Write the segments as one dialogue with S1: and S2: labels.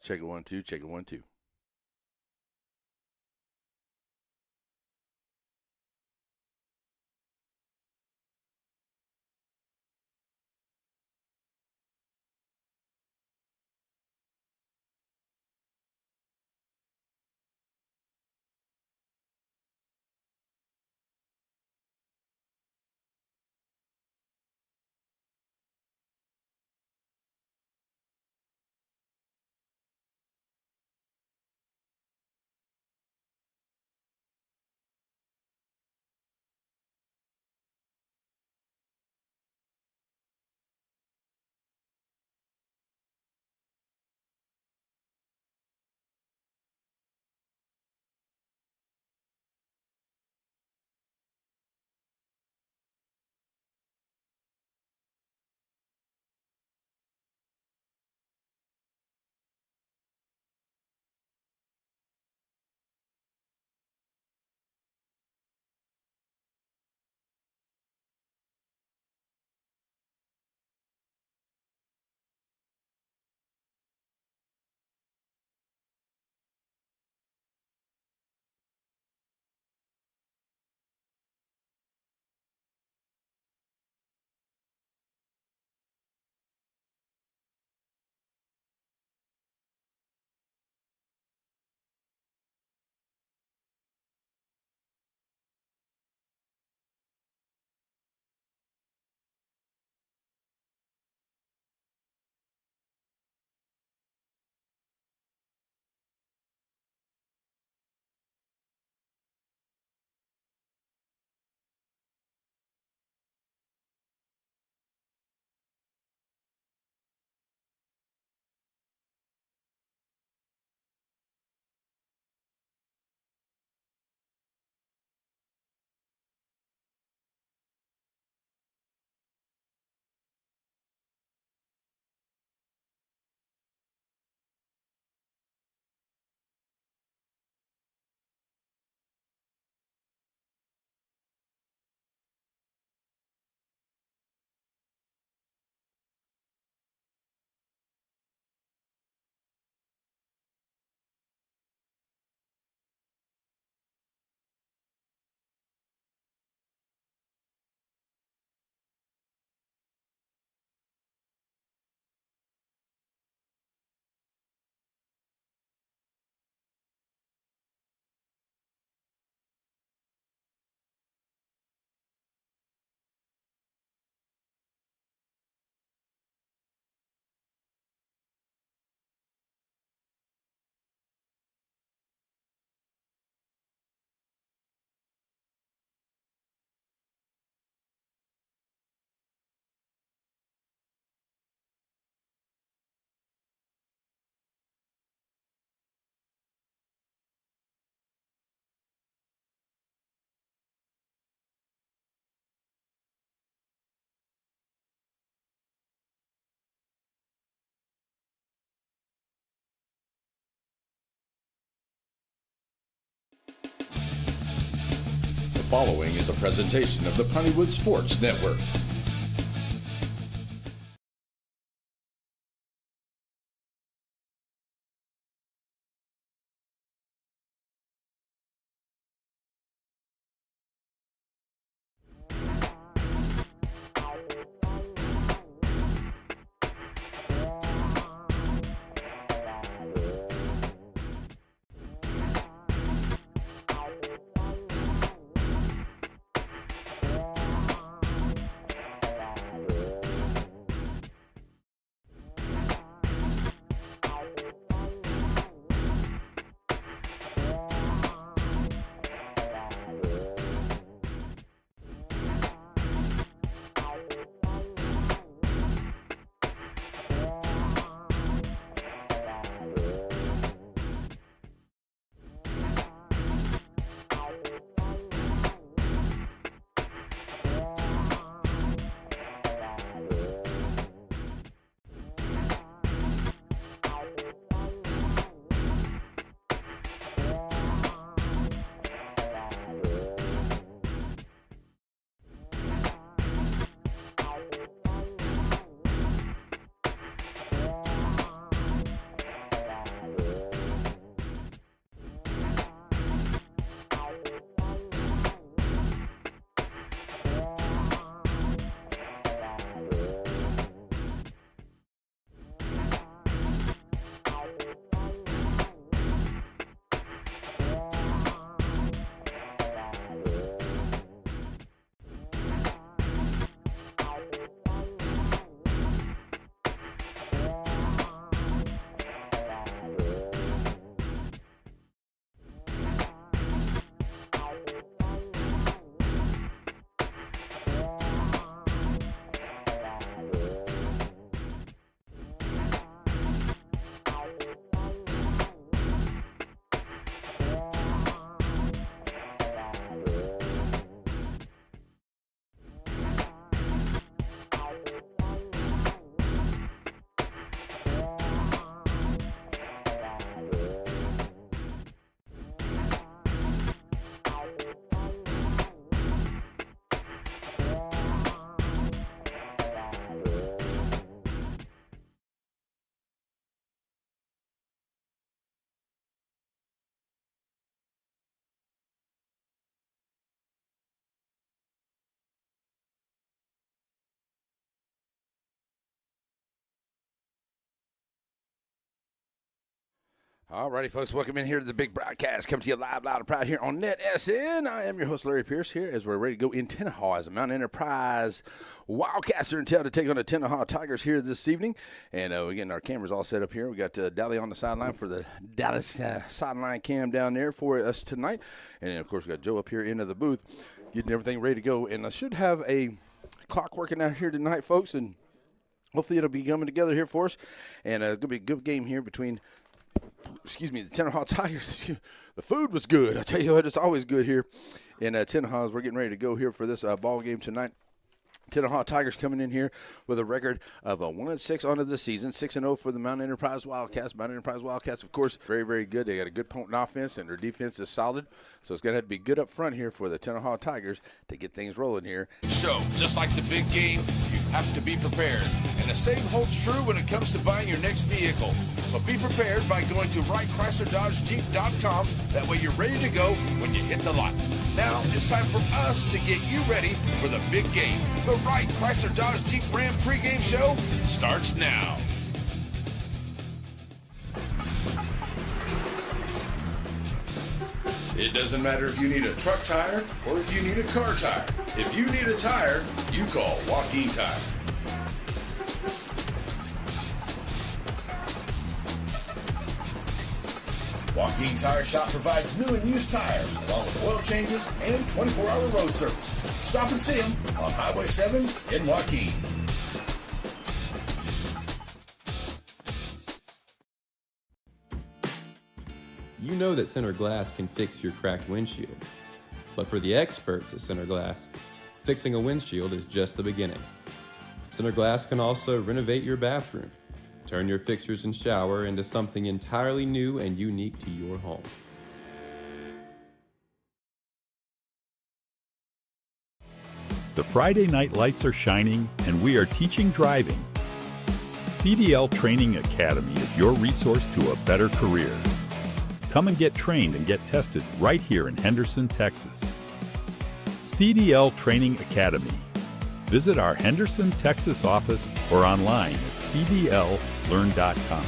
S1: Check it 1 2. Check it 1 2.
S2: The following is a presentation of the Pontywood Sports Network. All righty, folks. Welcome in here to the big broadcast. Coming to you live, loud, and proud here on NETSN. I am your host, Larry Pierce, here as we're ready to go in Tenaha as a Mountain Enterprise Wildcats are in town to take on the Tenaha Tigers here this evening. And we're getting our cameras all set up here. We got Dally on the sideline for the Dallas sideline cam down there for us tonight. And then, of course, we got Joe up here into the booth getting everything ready to go. And I should have a clock working out here tonight, folks. And hopefully it'll be coming together here for us. And it's going to be a good game here between – the Tenaha Tigers. The food was good. I tell you what, it's always good here in Tenaha as we're getting ready to go here for this ball game tonight. Tenaha Tigers coming in here with a record of 1-6 onto the season, 6-0 for the Mountain Enterprise Wildcats. Mountain Enterprise Wildcats, of course, very, very good. They got a good potent offense, and their defense is solid. So it's going to have to be good up front here for the Tenaha Tigers to get things rolling here.
S1: So, just like the big game, you have to be prepared. And the same holds true when it comes to buying your next vehicle. So be prepared by going to WrightChryslerDodgeJeep.com. That way you're ready to go when you hit the lot. Now it's time for us to get you ready for the big game. The Wright Chrysler Dodge Jeep Ram pregame show starts now. It doesn't matter if you need a truck tire or if you need a car tire. If you need a tire, you call Joaquin Tire. Joaquin Tire Shop provides new and used tires, along with oil changes and 24-hour road service. Stop and see them on Highway 7 in Joaquin.
S3: You know that Center Glass can fix your cracked windshield. But for the experts at Center Glass, fixing a windshield is just the beginning. Center Glass can also renovate your bathroom, turn your fixtures and shower into something entirely new and unique to your home.
S4: The Friday night lights are shining and we are teaching driving. CDL Training Academy is your resource to a better career. Come and get trained and get tested right here in Henderson, Texas. CDL Training Academy. Visit our Henderson, Texas office or online at cdllearn.com.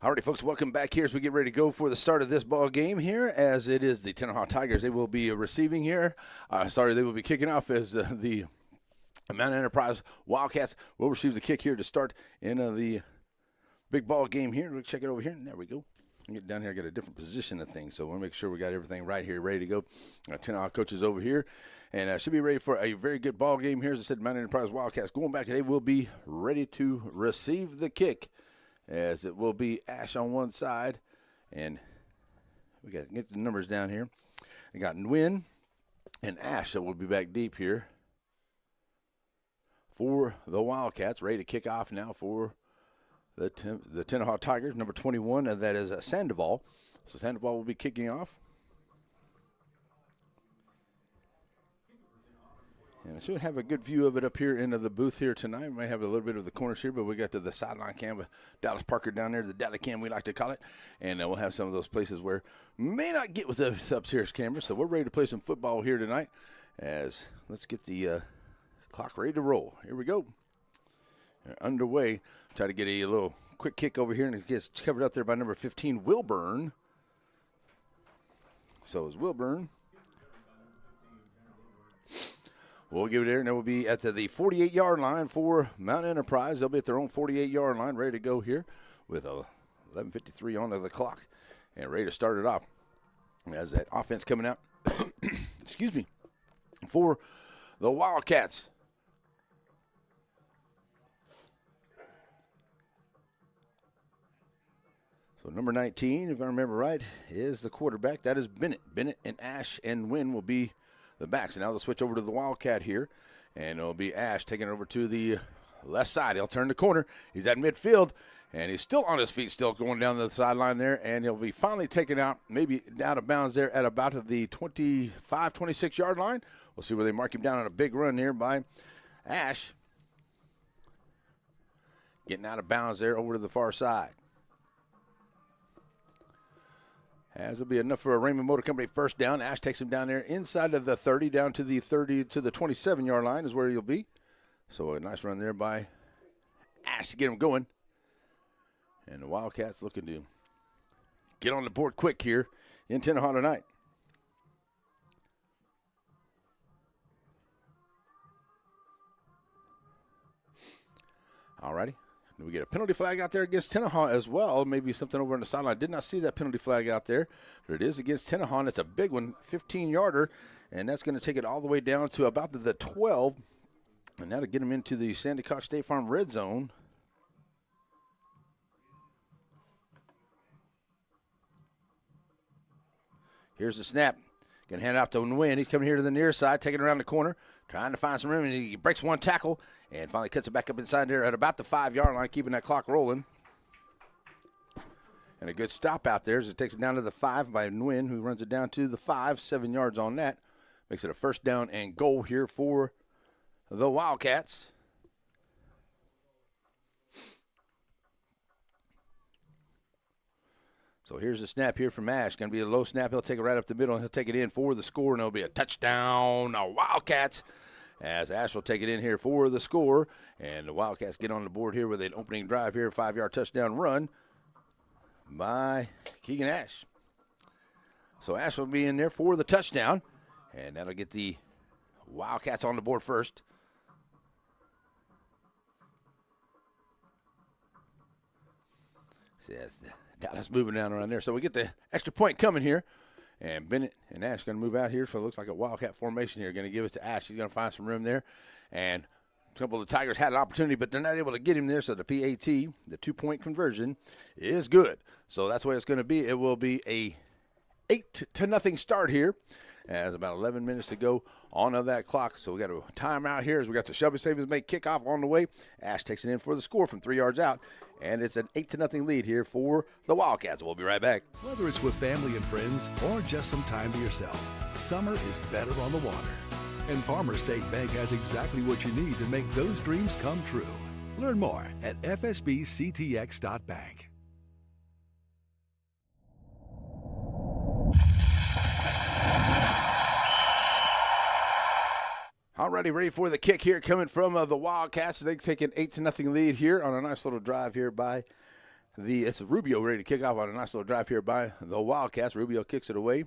S2: Alrighty, folks, welcome back here as we get ready to go for the start of this ball game here, as it is the Tenaha Tigers. They will be receiving here. They will be kicking off as the Mountain Enterprise Wildcats will receive the kick here to start in the big ball game here. We'll check it over here. There we go. Get down here, I got a different position of things, so we'll make sure we got everything right here, ready to go. Tenaha coaches over here, and should be ready for a very good ball game here. As I said, Mountain Enterprise Wildcats going back, they will be ready to receive the kick, as it will be Ash on one side, and we got to get the numbers down here. We got Nguyen and Ash that will be back deep here for the Wildcats, ready to kick off now for the Tenaha Tigers. Number 21, and that is Sandoval. So Sandoval will be kicking off. And I should have a good view of it up here into the booth here tonight. We may have a little bit of the corners here, but we got to the sideline cam with Dallas Parker down there, the Dallas cam we like to call it. And we'll have some of those places where may not get with the upstairs camera. So we're ready to play some football here tonight. As let's get the clock ready to roll. Here we go. They're underway. Try to get a little quick kick over here, and it gets covered up there by number 15, Wilburn. So is Wilburn. We'll give it there, and it will be at the 48-yard line for Mountain Enterprise. They'll be at their own 48-yard line, ready to go here with 11:53 onto the clock, and ready to start it off. As that offense coming out, excuse me, for the Wildcats. So number 19, if I remember right, is the quarterback. That is Bennett. Bennett and Ash and Wynn will be the backs. And now they'll switch over to the Wildcat here. And it'll be Ash taking it over to the left side. He'll turn the corner. He's at midfield. And he's still on his feet, still going down the sideline there. And he'll be finally taken out, maybe out of bounds there at about the 25, 26-yard line. We'll see where they mark him down on a big run here by Ash. Getting out of bounds there over to the far side. As it'll be enough for a Raymond Motor Company first down. Ash takes him down there inside of the 30, down to the 30 to the 27-yard line is where he'll be. So a nice run there by Ash to get him going. And the Wildcats looking to get on the board quick here in Tenaha tonight. All righty. We get a penalty flag out there against Tenaha as well. Maybe something over on the sideline. I did not see that penalty flag out there, but it is against Tenaha, and it's a big one, 15-yarder, and that's going to take it all the way down to about the 12, and that'll get him into the Sandy Cox State Farm red zone. Here's the snap. Going to hand it out to Nguyen. He's coming here to the near side, taking it around the corner, trying to find some room, and he breaks one tackle and finally cuts it back up inside there at about the 5-yard line, keeping that clock rolling. And a good stop out there as it takes it down to the 5 by Nguyen, who runs it down to the 5, 7 yards on that. Makes it a first down and goal here for the Wildcats. So here's the snap here from Ash. Going to be a low snap. He'll take it right up the middle, and he'll take it in for the score, and it'll be a touchdown. Wildcats, as Ash will take it in here for the score. And the Wildcats get on the board here with an opening drive here, 5-yard touchdown run by Keegan Ash. So Ash will be in there for the touchdown, and that'll get the Wildcats on the board first. See, Dallas moving down around there. So we get the extra point coming here. And Bennett and Ash going to move out here. So it looks like a Wildcat formation here. Going to give it to Ash. He's going to find some room there. And a couple of the Tigers had an opportunity, but they're not able to get him there. So the PAT, the 2-point conversion, is good. So that's the way it's going to be. It will be a 8-0 start here. As about 11 minutes to go on of that clock. So we got a timeout here as we got the Shelby Savings Bank kickoff on the way. Ash takes it in for the score from 3 yards out. And it's an 8-0 lead here for the Wildcats. We'll be right back.
S5: Whether it's with family and friends or just some time to yourself, summer is better on the water. And Farmers State Bank has exactly what you need to make those dreams come true. Learn more at fsbctx.bank.
S2: Alrighty, ready for the kick here coming from the Wildcats. They take an 8-0 lead here on a nice little drive here by it's Rubio ready to kick off on a nice little drive here by the Wildcats. Rubio kicks it away,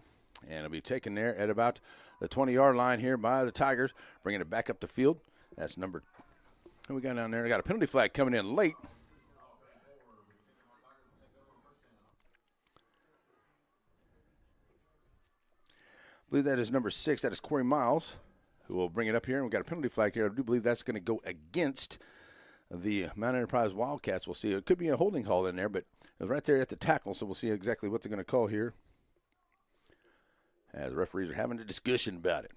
S2: and it'll be taken there at about the 20-yard line here by the Tigers, bringing it back up the field. That's number. Who we got down there? We got a penalty flag coming in late. I believe that is number 6. That is Corey Miles, who will bring it up here. And we've got a penalty flag here. I do believe that's going to go against the Mount Enterprise Wildcats. We'll see. It could be a holding call in there, but it was right there at the tackle, so we'll see exactly what they're going to call here as the referees are having a discussion about it.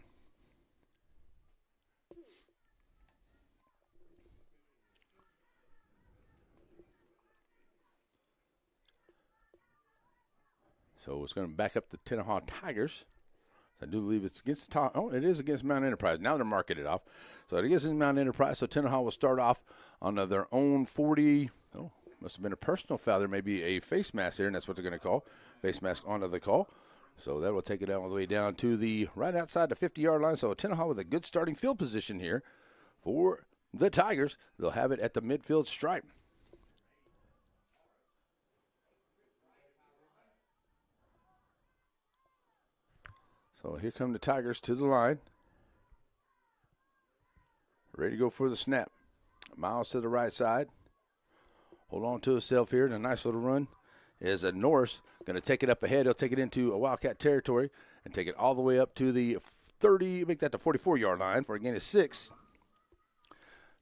S2: So it's going to back up the Tenaha Tigers. I do believe it's against it is against Mount Enterprise. Now they're marking it off. So it is in Mount Enterprise. So Tenaha will start off on their own 40. Oh, must have been a personal foul. There may be a face mask here, and that's what they're going to call. Face mask onto the call. So that will take it all the way down to the right outside the 50-yard line. So Tenaha with a good starting field position here for the Tigers. They'll have it at the midfield stripe. So here come the Tigers to the line. Ready to go for the snap. Miles to the right side. Hold on to himself here. And a nice little run is a Norris. Going to take it up ahead. He'll take it into a Wildcat territory and take it all the way up to the 30, make that the 44-yard line for a gain of 6.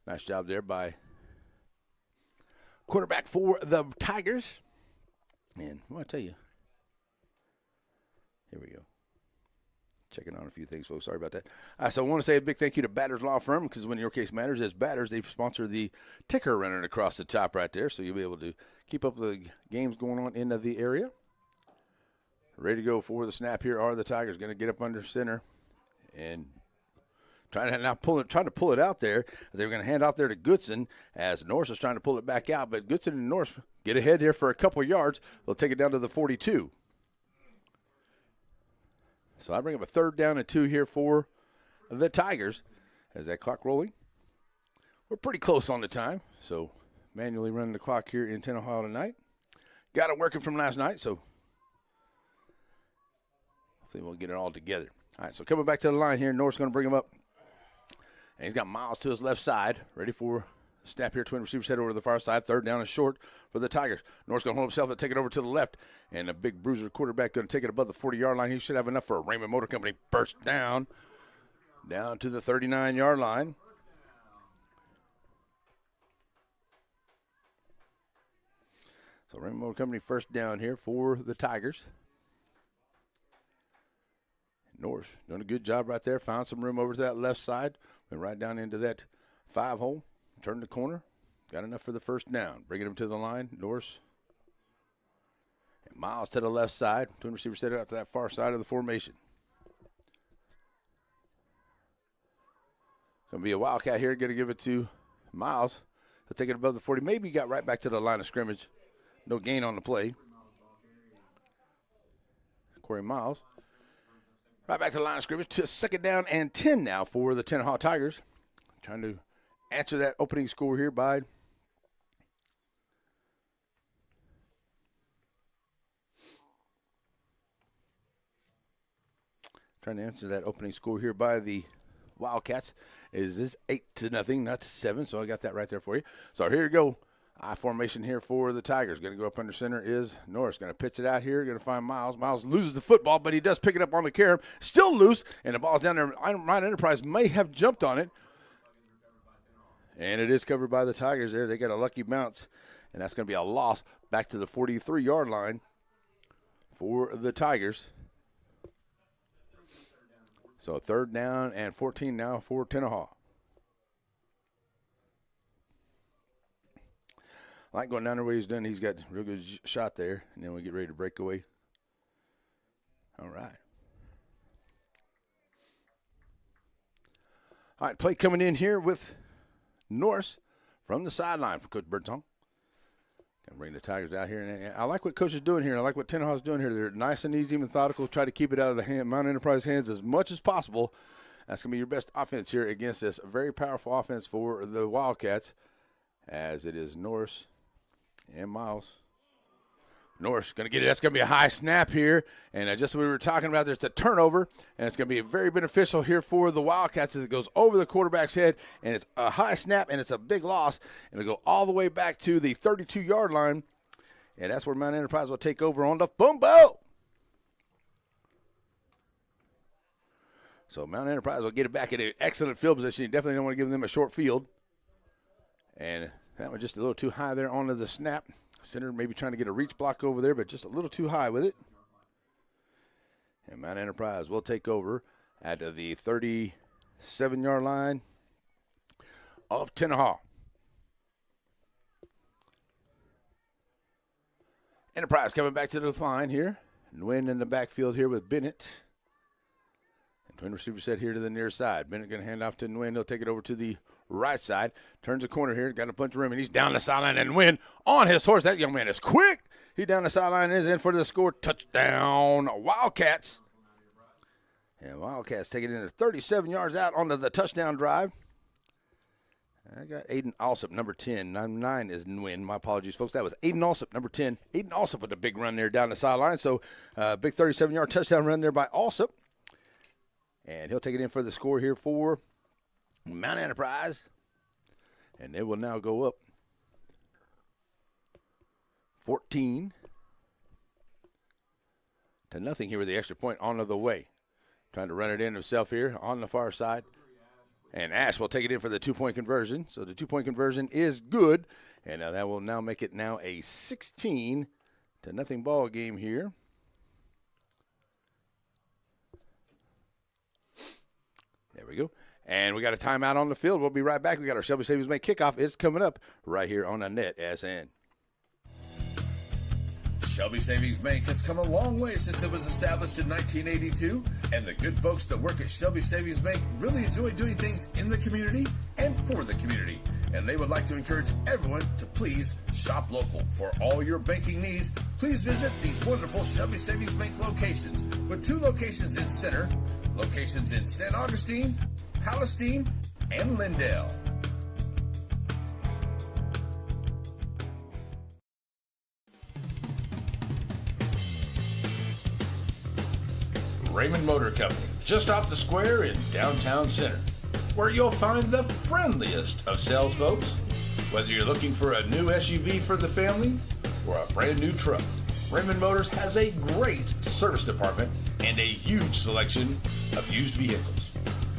S2: Nice job there by quarterback for the Tigers. And I want to tell you, here we go. Checking on a few things, folks. Sorry about that. So I want to say a big thank you to Batters Law Firm, because when your case matters, as Batters, they sponsor the ticker running across the top right there, so you'll be able to keep up the games going on in the area. Ready to go for the snap here are the Tigers. Going to get up under center and trying to pull it out there. They're going to hand off there to Goodson as Norris is trying to pull it back out, but Goodson and Norris get ahead here for a couple yards. They'll take it down to the 42. So I bring up a 3rd down and 2 here for the Tigers as that clock rolling. We're pretty close on the time, so manually running the clock here in Tenaha tonight. Got it working from last night, so hopefully we'll get it all together. All right, so coming back to the line here, North's going to bring him up. And he's got Miles to his left side, ready for the snap here. Twin receivers head over to the far side. 3rd down and short for the Tigers. North's going to hold himself and take it over to the left. And a big bruiser quarterback going to take it above the 40-yard line. He should have enough for a Raymond Motor Company burst down to the 39-yard line. So Raymond Motor Company first down here for the Tigers. Norris doing a good job right there. Found some room over to that left side. Went right down into that 5-hole. Turned the corner. Got enough for the first down. Bringing him to the line. Norris. And Miles to the left side. Twin receiver set it out to that far side of the formation. Going to be a Wildcat here. Going to give it to Miles. He'll take it above the 40. Maybe he got right back to the line of scrimmage. No gain on the play. Corey Miles. Right back to the line of scrimmage to 2nd down and 10 now for the Tenaha Tigers. Trying to answer that opening score here by the Wildcats. Is this 8-0, not 7? So I got that right there for you. So here you go. I formation here for the Tigers. Going to go up under center is Norris. Going to pitch it out here. Going to find Miles. Miles loses the football, but he does pick it up on the carom. Still loose, and the ball's down there. Ryan Enterprise may have jumped on it. And it is covered by the Tigers there. They got a lucky bounce, and that's going to be a loss back to the 43-yard line for the Tigers. So 3rd down and 14 now for Tenaha. I like going down the way he's done. He's got a real good shot there. And then we get ready to break away. All right. All right, play coming in here with Norris from the sideline for Coach Bertong. And bring the Tigers out here. And I like what Coach is doing here. I like what Tenaha's doing here. They're nice and easy, methodical. Try to keep it out of the Mount Enterprise hands as much as possible. That's going to be your best offense here against this very powerful offense for the Wildcats, as it is Norris and Miles. Norris going to get it. That's going to be a high snap here. And just as we were talking about, there's a turnover. And it's going to be very beneficial here for the Wildcats as it goes over the quarterback's head. And it's a high snap, and it's a big loss. And it'll go all the way back to the 32-yard line. And that's where Mount Enterprise will take over on the fumble. So Mount Enterprise will get it back in an excellent field position. You definitely don't want to give them a short field. And that was just a little too high there onto the snap. Center maybe trying to get a reach block over there, but just a little too high with it. And Mount Enterprise will take over at the 37-yard line of Tenaha. Enterprise coming back to the line here. Nguyen in the backfield here with Bennett. And twin receiver set here to the near side. Bennett going to hand off to Nguyen. He'll take it over to the right side. Turns the corner here. Got a bunch of room, and he's down the sideline. And Nguyen on his horse. That young man is quick. He down the sideline is in for the score. Touchdown, Wildcats. And Wildcats take it in at 37 yards out onto the touchdown drive. I got Aiden Alsop, number 10. 9 is Nguyen. My apologies, folks. That was Aiden Alsop, number 10. Aiden Alsop with a big run there down the sideline. So big 37-yard touchdown run there by Alsop. And he'll take it in for the score here for Mount Enterprise. And they will now go up 14-0 here with the extra point on the way. Trying to run it in himself here on the far side. And Ash will take it in for the 2-point conversion. So the 2-point conversion is good. And that will now make it now a 16-0 ball game here. There we go. And we got a timeout on the field. We'll be right back. We got our Shelby Savings Bank kickoff. It's coming up right here on the NETSN.
S1: Shelby Savings Bank has come a long way since it was established in 1982, and the good folks that work at Shelby Savings Bank really enjoy doing things in the community and for the community. and they would like to encourage everyone to please shop local. For all your banking needs, please visit these wonderful Shelby Savings Bank locations, with 2 locations in Center, locations in San Augustine, Palestine, and Lindale.
S2: Raymond Motor Company, just off the square in downtown Center, where you'll find the friendliest of sales folks. Whether you're looking for a new SUV for the family or a brand new truck, Raymond Motors has a great service department and a huge selection of used vehicles.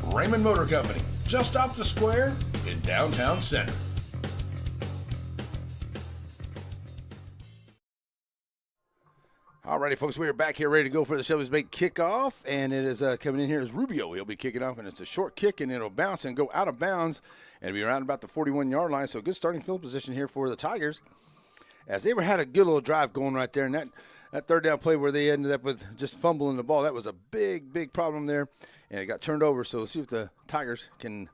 S2: Raymond Motor Company, just off the square in downtown Center. Alrighty, folks, we are back here ready to go for the Shelby's Bank kickoff, and it is coming in here as Rubio. He'll be kicking off, and it's a short kick, and it'll bounce and go out of bounds, and be around about the 41-yard line. So good starting field position here for the Tigers, as they had a good little drive going right there, and that third down play where they ended up with just fumbling the ball, that was a big problem there, and it got turned over. So we'll see if the Tigers can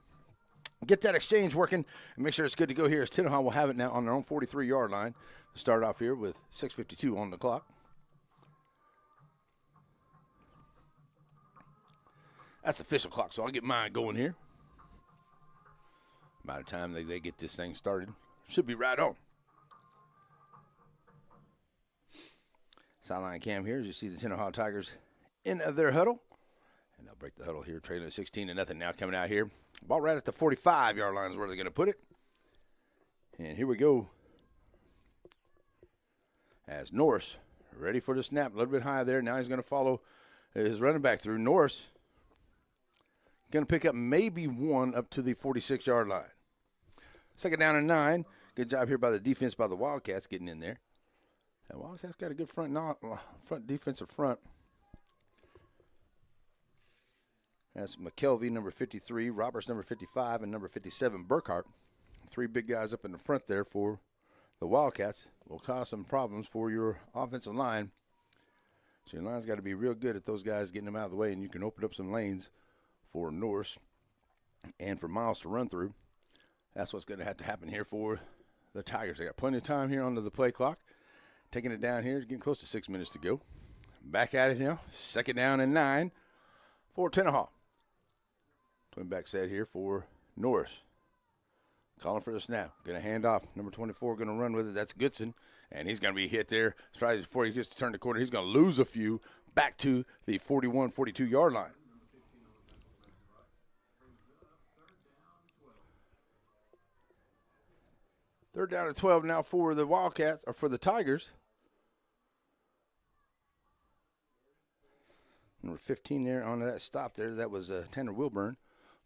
S2: get that exchange working and make sure it's good to go here, as Tenaha will have it now on their own 43-yard line to start off here with 6:52 on the clock. That's official clock, so I'll get mine going here. By the time they get this thing started, should be right on. Sideline cam here as you see the Tenaha Tigers in their huddle. And they'll break the huddle here, trailing 16-0 now coming out here. Ball right at the 45-yard line is where they're going to put it. And here we go. As Norris ready for the snap, a little bit high there. Now he's going to follow his running back through. Norris going to pick up maybe one up to the 46-yard line. 2nd down and 9. Good job here by the defense, by the Wildcats getting in there. And Wildcats got a good front defensive front. That's McKelvey, number 53, Roberts, number 55, and number 57, Burkhart. 3 big guys up in the front there for the Wildcats. Will cause some problems for your offensive line. So your line's got to be real good at those guys getting them out of the way, and you can open up some lanes for Norris and for Miles to run through. That's what's going to have to happen here for the Tigers. They got plenty of time here onto the play clock. Taking it down here, getting close to 6 minutes to go. Back at it now. 2nd down and 9 for Tenaha. Twin back set here for Norris. Calling for the snap. Going to hand off. Number 24 going to run with it. That's Goodson. And he's going to be hit there. Tries before he gets to turn the corner. He's going to lose a few back to the 41, 42-yard line. Third down and 12 now for the Wildcats, or for the Tigers. Number 15 there on that stop there. That was Tanner Wilburn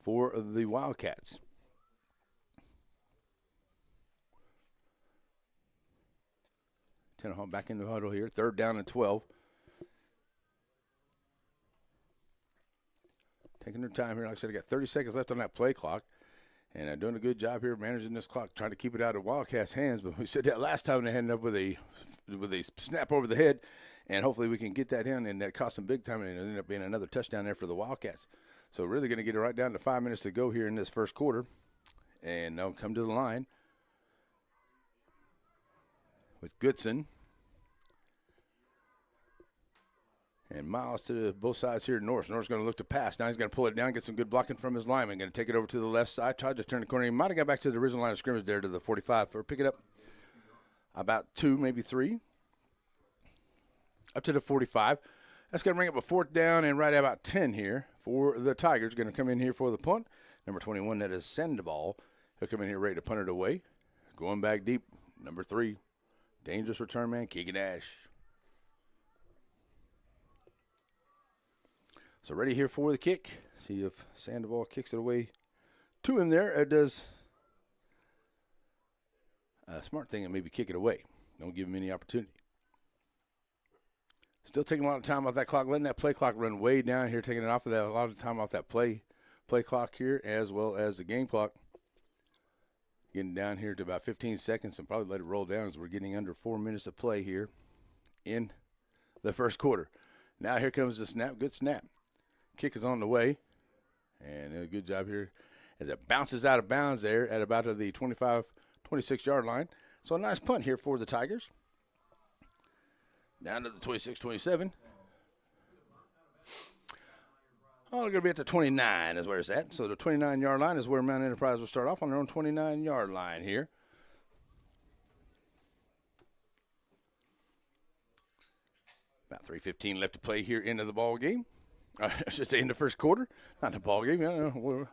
S2: for the Wildcats. Tenaha back in the huddle here. 3rd down and 12. Taking their time here. Like I said, I got 30 seconds left on that play clock. And doing a good job here managing this clock, trying to keep it out of Wildcats' hands. But we said that last time they ended up with a snap over the head. And hopefully we can get that in, and that cost them big time, and it ended up being another touchdown there for the Wildcats. So really going to get it right down to 5 minutes to go here in this first quarter. And they'll come to the line with Goodson. And Miles to both sides here. Norris going to look to pass. Now he's going to pull it down, get some good blocking from his lineman. Going to take it over to the left side. Tried to turn the corner. He might have got back to the original line of scrimmage there to the 45. Or pick it up about 2, maybe 3. Up to the 45. That's going to bring up a 4th down and right at about 10 here for the Tigers. Going to come in here for the punt. Number 21, that is Sandoval. He'll come in here ready to punt it away. Going back deep. Number 3, dangerous return man, Keegan Ash. So ready here for the kick. See if Sandoval kicks it away to him there. It does a smart thing and maybe kick it away. Don't give him any opportunity. Still taking a lot of time off that clock, letting that play clock run way down here, taking it off of that, a lot of time off that play clock here, as well as the game clock. Getting down here to about 15 seconds and probably let it roll down as we're getting under 4 minutes of play here in the first quarter. Now here comes the snap. Good snap. Kick is on the way. And a good job here. as it bounces out of bounds there at about the 25, 26-yard line. So a nice punt here for the Tigers. Down to the 26-27. Oh, they're going to be at the 29 is where it's at. So the 29-yard line is where Mount Enterprise will start off on their own 29-yard line here. About 3:15 left to play here into the ball game. I should say in the first quarter, not the ball game. I don't know. We're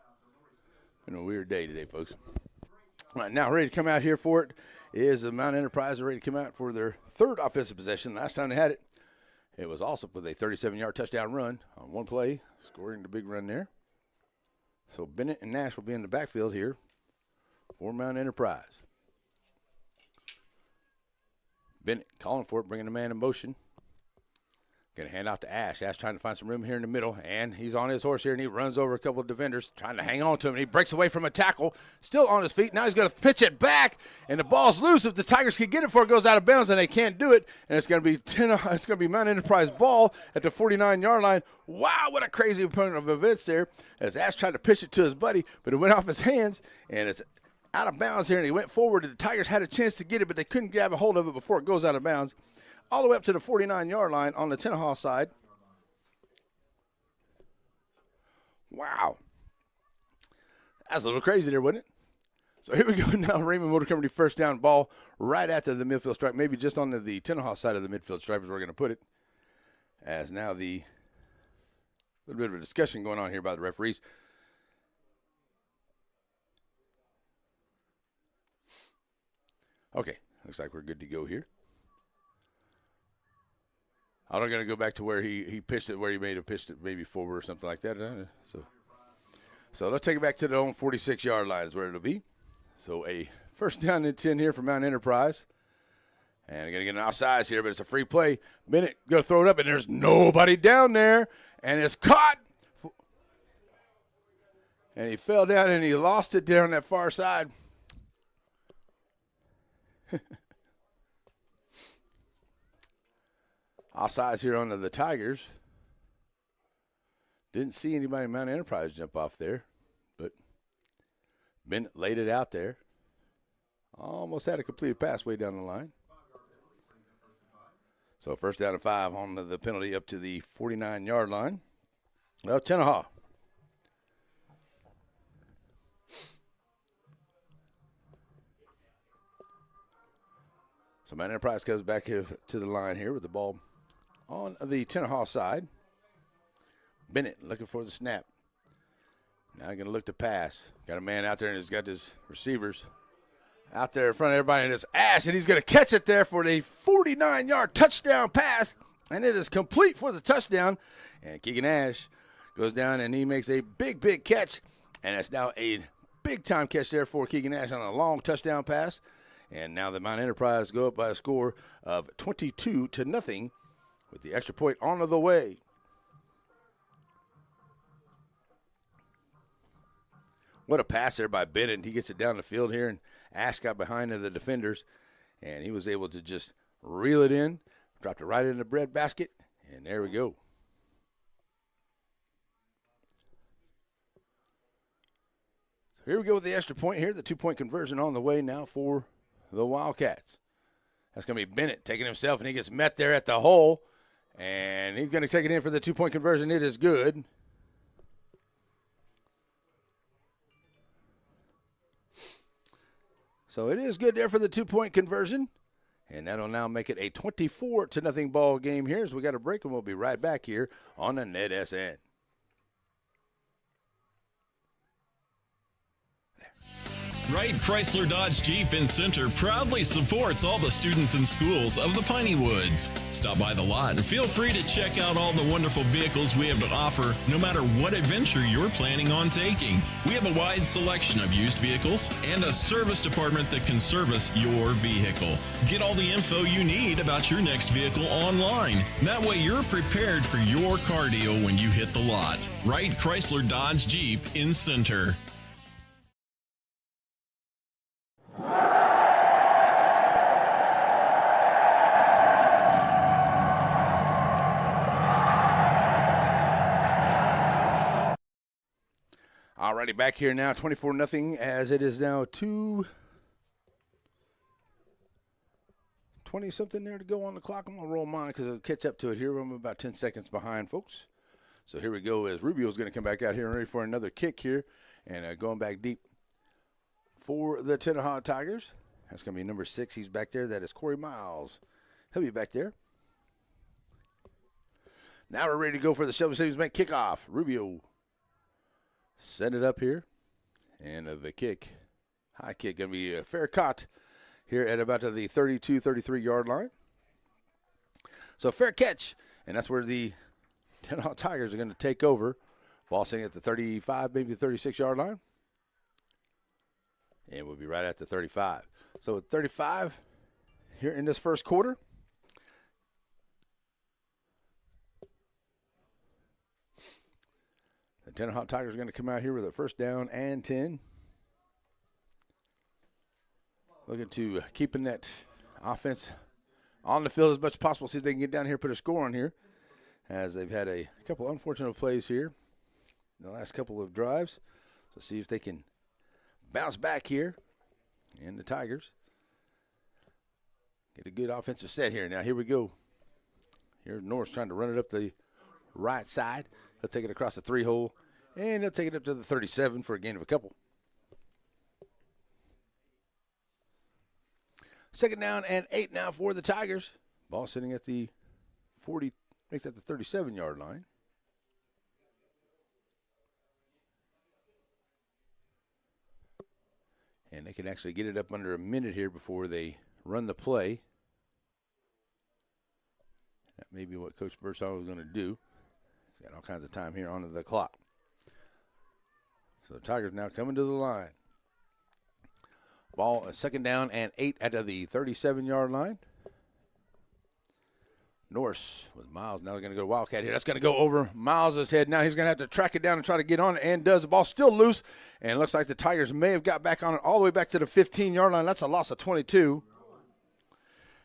S2: in a weird day today, folks. All right, now ready to come out here for it is the Mount Enterprise. Ready to come out for their third offensive possession. Last time they had it, it was also with a 37-yard touchdown run on one play, scoring the big run there. So Bennett and Nash will be in the backfield here for Mount Enterprise. Bennett calling for it, bringing the man in motion. Going to hand out to Ash. Ash trying to find some room here in the middle, and he's on his horse here, and he runs over a couple of defenders, trying to hang on to him, and he breaks away from a tackle, still on his feet. Now he's going to pitch it back, and the ball's loose. If the Tigers can get it before it goes out of bounds, and they can't do it, and it's going to be Mount Enterprise ball at the 49-yard line. Wow, what a crazy opponent of events there, as Ash tried to pitch it to his buddy, but it went off his hands, and it's out of bounds here, and he went forward, and the Tigers had a chance to get it, but they couldn't grab a hold of it before it goes out of bounds. All the way up to the 49-yard line on the Tenaha side. Wow. That's a little crazy there, wasn't it? So here we go now. Raymond Motor Company first down ball right after the midfield stripe, maybe just on the Tenaha side of the midfield stripe is where we're going to put it. As now the little bit of a discussion going on here by the referees. Okay, looks like we're good to go here. I'm not going to go back to where he pitched it, where he may have pitched it maybe forward or something like that. So let's take it back to the own 46-yard line is where it'll be. So a first down and 10 here for Mount Enterprise. And going to get an offsides here, but it's a free play. Bennett going to throw it up, and there's nobody down there. And it's caught. And he fell down, and he lost it down that far side. Offsides here on the Tigers. Didn't see anybody in Mount Enterprise jump off there, but Bennett laid it out there. Almost had a completed pass way down the line. So first down and 5 on the penalty up to the 49-yard line. Well, Tenaha. So Mount Enterprise comes back to the line here with the ball on the Tenaha side. Bennett looking for the snap. Now going to look to pass. Got a man out there, and he's got his receivers out there in front of everybody, and it's Ash, and he's going to catch it there for the 49-yard touchdown pass, and it is complete for the touchdown. And Keegan Ash goes down, and he makes a big, big catch, and it's now a big-time catch there for Keegan Ash on a long touchdown pass. And now the Mount Enterprise go up by a score of 22-0 with the extra point on the way. What a pass there by Bennett. He gets it down the field here, and Ash got behind the defenders, and he was able to just reel it in, dropped it right in the bread basket, and there we go. So here we go with the extra point here, the 2-point conversion on the way now for the Wildcats. That's going to be Bennett taking himself, and he gets met there at the hole, and he's going to take it in for the 2-point conversion. It is good. So it is good there for the 2-point conversion, and that'll now make it a 24-0 ball game here as we got a break, and we'll be right back here on the NETSN.
S6: Wright Chrysler Dodge Jeep in Center proudly supports all the students and schools of the Piney Woods. Stop by the lot and feel free to check out all the wonderful vehicles we have to offer, no matter what adventure you're planning on taking. We have a wide selection of used vehicles and a service department that can service your vehicle. Get all the info you need about your next vehicle online. That way you're prepared for your car deal when you hit the lot. Wright Chrysler Dodge Jeep in Center.
S2: All Alrighty, back here now, 24-0, as it is now 2:20-something there to go on the clock. I'm going to roll mine because I'll catch up to it here. I'm about 10 seconds behind, folks. So here we go as Rubio's going to come back out here and ready for another kick here. And going back deep for the Tenaha Tigers. That's going to be number 6. He's back there. That is Corey Miles. He'll be back there. Now we're ready to go for the Shelby Savings Bank kickoff. Rubio set it up here. And the kick, high kick, going to be a fair caught here at about the 32-33-yard line. So fair catch, and that's where the Tenaha Tigers are going to take over. Ball sitting at the 35, maybe the 36-yard line. And we'll be right at the 35. So at 35 here in this first quarter. The Tenaha Tigers are going to come out here with a first down and 10. Looking to keeping that offense on the field as much as possible. See if they can get down here, put a score on here. As they've had a couple unfortunate plays here in the last couple of drives. So see if they can bounce back here. And the Tigers get a good offensive set here. Now here we go. Here's Norris trying to run it up the right side. He'll take it across the 3-hole. And he'll take it up to the 37 for a gain of a couple. Second down and 8 now for the Tigers. Ball sitting at the 40, makes that the 37-yard line. And they can actually get it up under a minute here before they run the play. That may be what Coach Birdsall was going to do. He's got all kinds of time here on the clock. So the Tigers now coming to the line. Ball, second down and 8 out of the 37-yard line. Norris with Miles. Now they're going to go Wildcat here. That's going to go over Miles' head. Now he's going to have to track it down and try to get on it, and does. The ball still loose, and it looks like the Tigers may have got back on it all the way back to the 15-yard line. That's a loss of 22.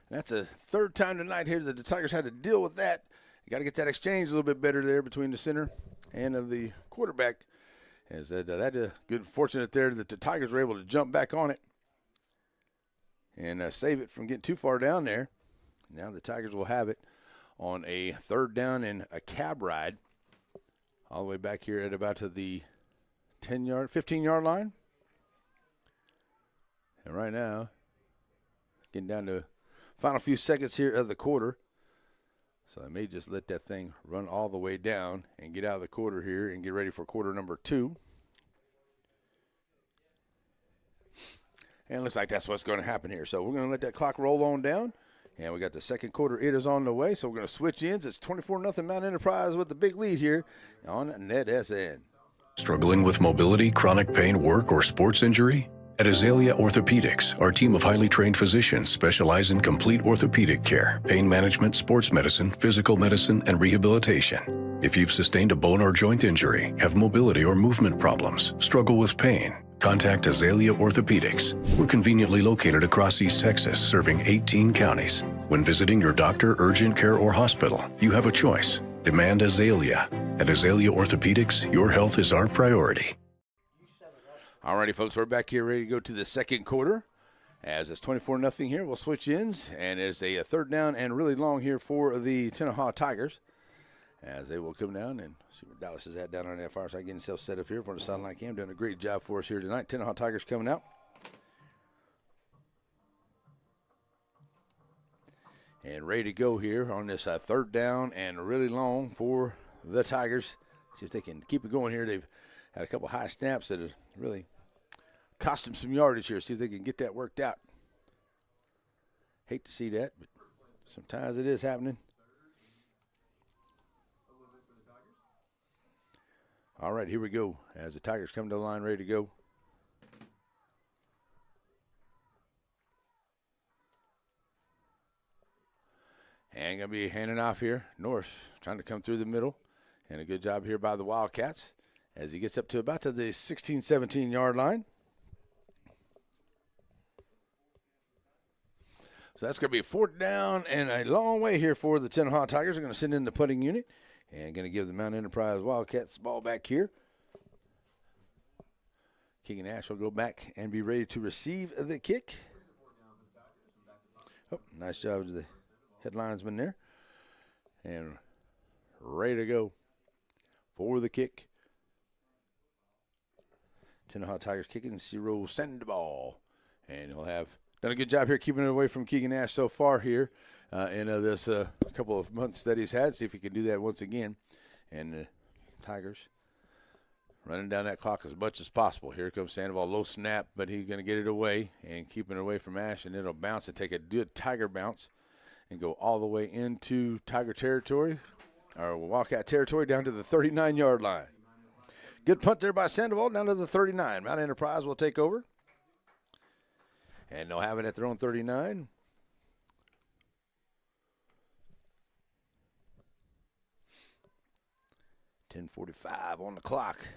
S2: And that's a third time tonight here that the Tigers had to deal with that. You got to get that exchange a little bit better there between the center and the quarterback. As that's a good fortunate there that the Tigers were able to jump back on it and save it from getting too far down there. Now the Tigers will have it on a third down and a cab ride all the way back here at about to the 15-yard line. And right now, getting down to final few seconds here of the quarter. So they may just let that thing run all the way down and get out of the quarter here and get ready for quarter number 2. And it looks like that's what's going to happen here. So we're going to let that clock roll on down. And we got the second quarter. It is on the way. So we're going to switch ends. It's 24-0 Mount Enterprise with the big lead here on NETSN.
S7: Struggling with mobility, chronic pain, work, or sports injury? At Azalea Orthopedics, our team of highly trained physicians specialize in complete orthopedic care, pain management, sports medicine, physical medicine, and rehabilitation. If you've sustained a bone or joint injury, have mobility or movement problems, struggle with pain, contact Azalea Orthopedics. We're conveniently located across East Texas, serving 18 counties. When visiting your doctor, urgent care, or hospital, you have a choice. Demand Azalea. At Azalea Orthopedics, your health is our priority.
S2: All righty, folks, we're back here ready to go to the second quarter. As it's 24-0 here, we'll switch ends, and it's a third down and really long here for the Tenaha Tigers. As they will come down and see where Dallas is at down on that far side, getting himself set up here for the sideline cam. Doing a great job for us here tonight. Tenaha Tigers coming out. And ready to go here on this third down and really long for the Tigers. See if they can keep it going here. They've had a couple high snaps that have really cost them some yardage here. See if they can get that worked out. Hate to see that, but sometimes it is happening. All right, here we go as the Tigers come to the line ready to go. And going to be handing off here. Norris trying to come through the middle. And a good job here by the Wildcats as he gets up to about to the 16, 17-yard line. So that's going to be a fourth down and a long way here for the Tenaha Tigers. They're going to send in the punting unit and going to give the Mount Enterprise Wildcats the ball back here. Keegan Ash will go back and be ready to receive the kick. Oh, nice job to the head linesman there. And ready to go for the kick. Tenaha Tigers kicking, Ciro Sandoval. And he'll have done a good job here keeping it away from Keegan Ash so far here in this couple of months that he's had. See if he can do that once again. And the Tigers running down that clock as much as possible. Here comes Sandoval, low snap, but he's going to get it away and keeping it away from Ash. And it'll bounce and take a good Tiger bounce and go all the way into Tiger territory, or Wildcat territory, down to the 39-yard line. Good punt there by Sandoval down to the 39. Mount Enterprise will take over. And they'll have it at their own 39. .10:45 on the clock.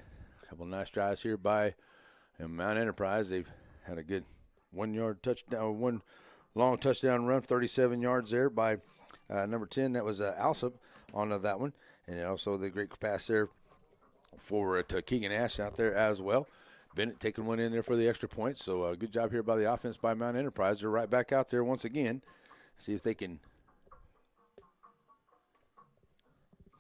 S2: A couple nice drives here by Mount Enterprise. They've had a good 1-yard touchdown, one long touchdown run, 37 yards there by number 10. That was Alsop on that one. And also the great pass there for to Keegan Ash out there as well. Bennett taking one in there for the extra point. So good job here by the offense by Mount Enterprise. They're right back out there once again. See if they can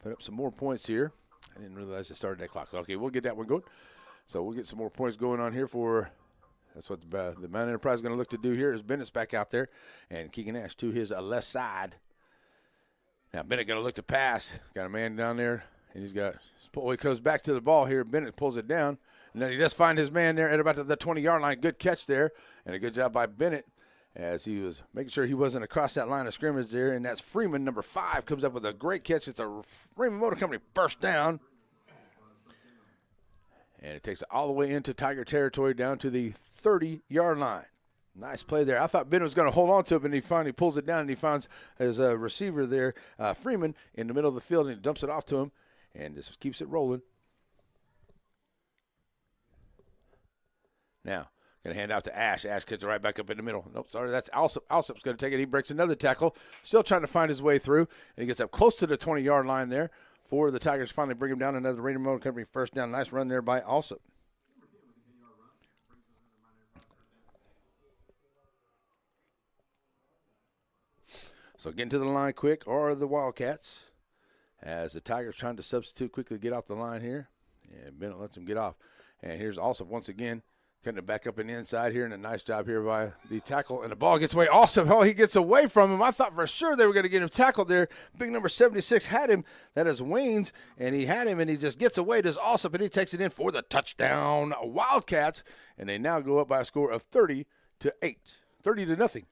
S2: put up some more points here. I didn't realize it started that clock. Okay, we'll get that one going. So we'll get some more points going on here for – that's what the Mount Enterprise is going to look to do here. Is Bennett's back out there. And Keegan Ash to his left side. Now Bennett going to look to pass. Got a man down there. And he's got – he comes back to the ball here. Bennett pulls it down. And then he does find his man there at about the 20-yard line. Good catch there. And a good job by Bennett as he was making sure he wasn't across that line of scrimmage there. And that's Freeman, number 5, comes up with a great catch. It's a Freeman Motor Company first down. And it takes it all the way into Tiger territory down to the 30-yard line. Nice play there. I thought Bennett was going to hold on to it, and he finally pulls it down, and he finds his receiver there, Freeman, in the middle of the field, and he dumps it off to him and just keeps it rolling. Now, going to hand out to Ash. Ash gets it right back up in the middle. Nope, sorry, that's Alsop. Alsop's going to take it. He breaks another tackle. Still trying to find his way through, and he gets up close to the 20-yard line there for the Tigers. Finally bring him down. Another Raider Motor Company first down. Nice run there by Alsop. So getting to the line quick are the Wildcats as the Tigers trying to substitute quickly, get off the line here. And Bennett lets him get off. And here's Alsop once again. Cutting it back up in the inside here, and a nice job here by the tackle. And the ball gets away. Also, he gets away from him. I thought for sure they were going to get him tackled there. Big number 76 had him. That is Waynes, and he had him, and he just gets away. Does Alsop, and he takes it in for the touchdown. Wildcats, and they now go up by a score of 30-8. 30-0.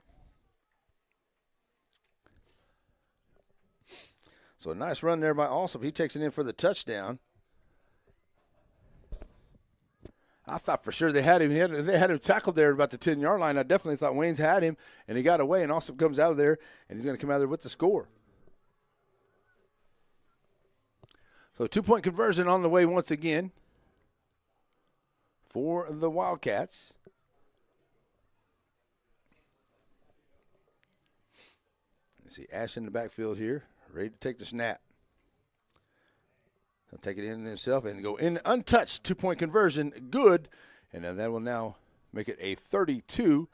S2: So a nice run there by Alsop. He takes it in for the touchdown. I thought for sure they had him. They had him tackled there at about the 10-yard line. I definitely thought Waynes had him, and he got away, and Alsop comes out of there, and he's going to come out of there with the score. So 2-point conversion on the way once again for the Wildcats. You see Ash in the backfield here, ready to take the snap. He'll take it in himself and go in untouched. 2-point conversion, good. And that will now make it a 32-0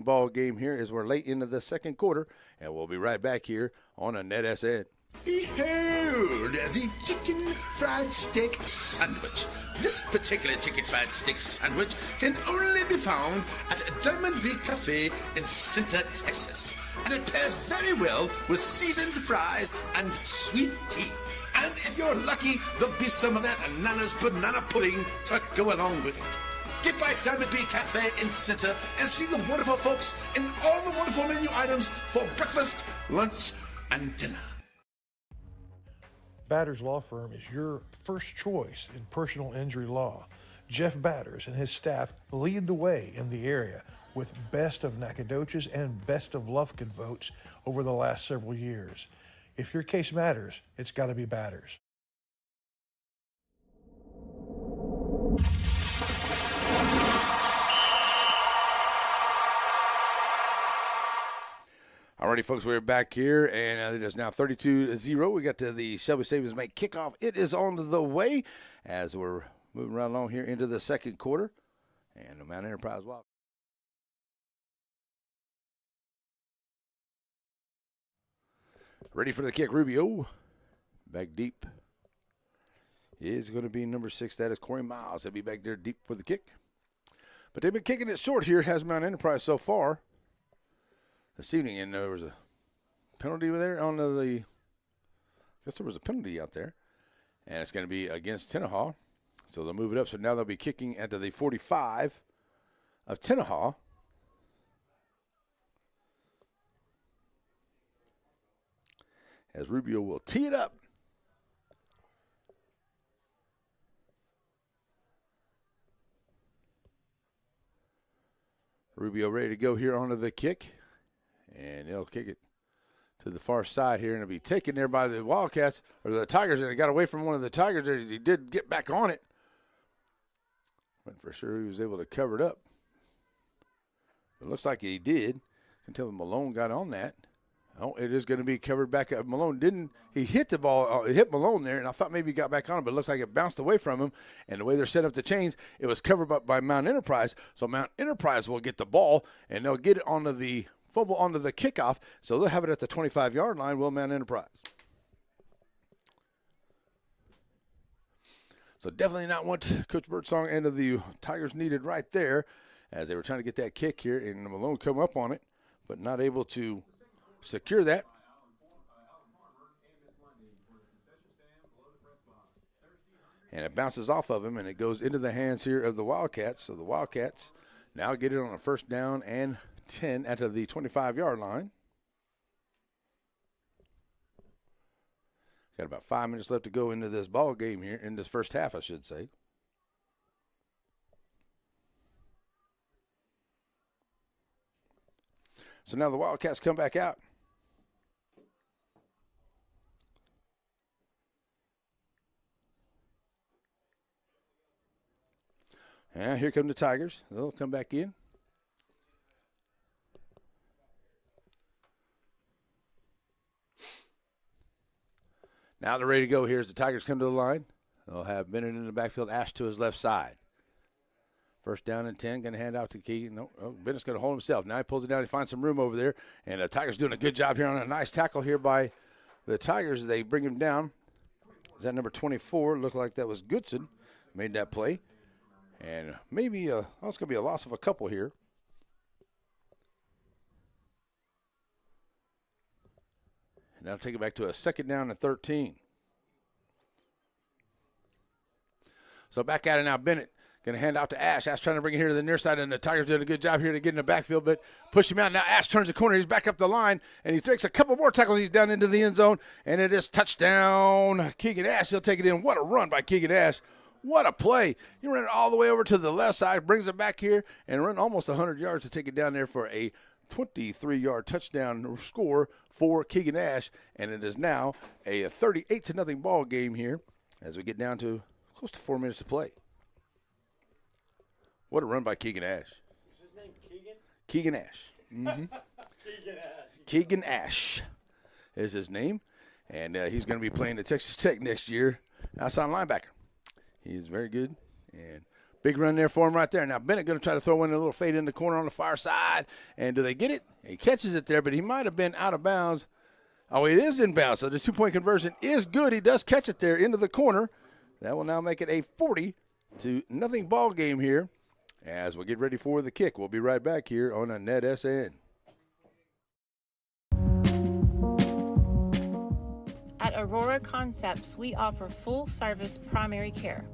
S2: ball game here as we're late into the second quarter. And we'll be right back here on a NETSN.
S1: Behold, the chicken fried steak sandwich. This particular chicken fried steak sandwich can only be found at Diamond V Cafe in Center, Texas. And it pairs very well with seasoned fries and sweet tea. And if you're lucky, there'll be some of that Nana's banana pudding to go along with it. Get by Diamond B Cafe in Center and see the wonderful folks and all the wonderful menu items for breakfast, lunch, and dinner.
S8: Batters Law Firm is your first choice in personal injury law. Jeff Batters and his staff lead the way in the area with Best of Nacogdoches and Best of Lufkin votes over the last several years. If your case matters, it's got to be Batters.
S2: Alrighty, folks, we're back here, and it is now 32-0. We got to the Shelby Savings Bank kickoff. It is on the way as we're moving right along here into the second quarter. And the Mount Enterprise Wild. Ready for the kick, Rubio. Back deep is going to be number 6. That is Corey Miles. He'll be back there deep for the kick. But they've been kicking it short here, has Mount Enterprise so far this evening. And there was a penalty there on I guess there was a penalty out there. And it's going to be against Tenaha. So they'll move it up. So now they'll be kicking at the 45 of Tenaha. As Rubio will tee it up. Rubio ready to go here onto the kick. And he'll kick it to the far side here. And it'll be taken there by the Wildcats, or the Tigers. And it got away from one of the Tigers there. He did get back on it. But for sure he was able to cover it up. It looks like he did until Malone got on that. Oh, it is going to be covered back up. Malone didn't. He hit the ball. It hit Malone there, and I thought maybe he got back on it, but it looks like it bounced away from him. And the way they're set up the chains, it was covered by Mount Enterprise. So Mount Enterprise will get the ball, and they'll get it onto the fumble, onto the kickoff. So they'll have it at the 25-yard line, will Mount Enterprise. So definitely not what Coach Birdsong and the Tigers needed right there, as they were trying to get that kick here, and Malone come up on it, but not able to secure that. And it bounces off of him, and it goes into the hands here of the Wildcats. So the Wildcats now get it on a 1st down and 10 at the 25-yard line. Got about 5 minutes left to go into this ball game here, in this first half, I should say. So now the Wildcats come back out. And here come the Tigers. They'll come back in. Now they're ready to go here as the Tigers come to the line. They'll have Bennett in the backfield, Ash to his left side. 1st down and 10, going to hand out to Keegan. No, Bennett's going to hold himself. Now he pulls it down. He finds some room over there. And the Tigers doing a good job here on a nice tackle here by the Tigers. They bring him down. Is that number 24? Looked like that was Goodson. Made that play. And maybe it's going to be a loss of a couple here. And that'll take it back to a 2nd down and 13. So back at it now, Bennett. Going to hand out to Ash. Ash trying to bring it here to the near side, and the Tigers doing a good job here to get in the backfield, but push him out. Now Ash turns the corner. He's back up the line, and he takes a couple more tackles. He's down into the end zone, and it is touchdown. Keegan Ash, he'll take it in. What a run by Keegan Ash. What a play. He ran it all the way over to the left side, brings it back here, and run almost 100 yards to take it down there for a 23-yard touchdown score for Keegan Ash, and it is now a 38-0 ball game here as we get down to close to 4 minutes to play. What a run by Keegan Ash.
S9: Is his name Keegan?
S2: Keegan Ash. Mm-hmm.
S9: Keegan Ash.
S2: Keegan Ash is his name, and he's going to be playing at Texas Tech next year outside linebacker. He's very good, and big run there for him right there. Now Bennett going to try to throw in a little fade in the corner on the far side, and do they get it? He catches it there, but he might have been out of bounds. Oh, it is in bounds, so the 2-point conversion is good. He does catch it there into the corner. That will now make it a 40-0 ball game here as we get ready for the kick. We'll be right back here on a NETSN.
S10: At Aurora Concepts, we offer full-service primary care.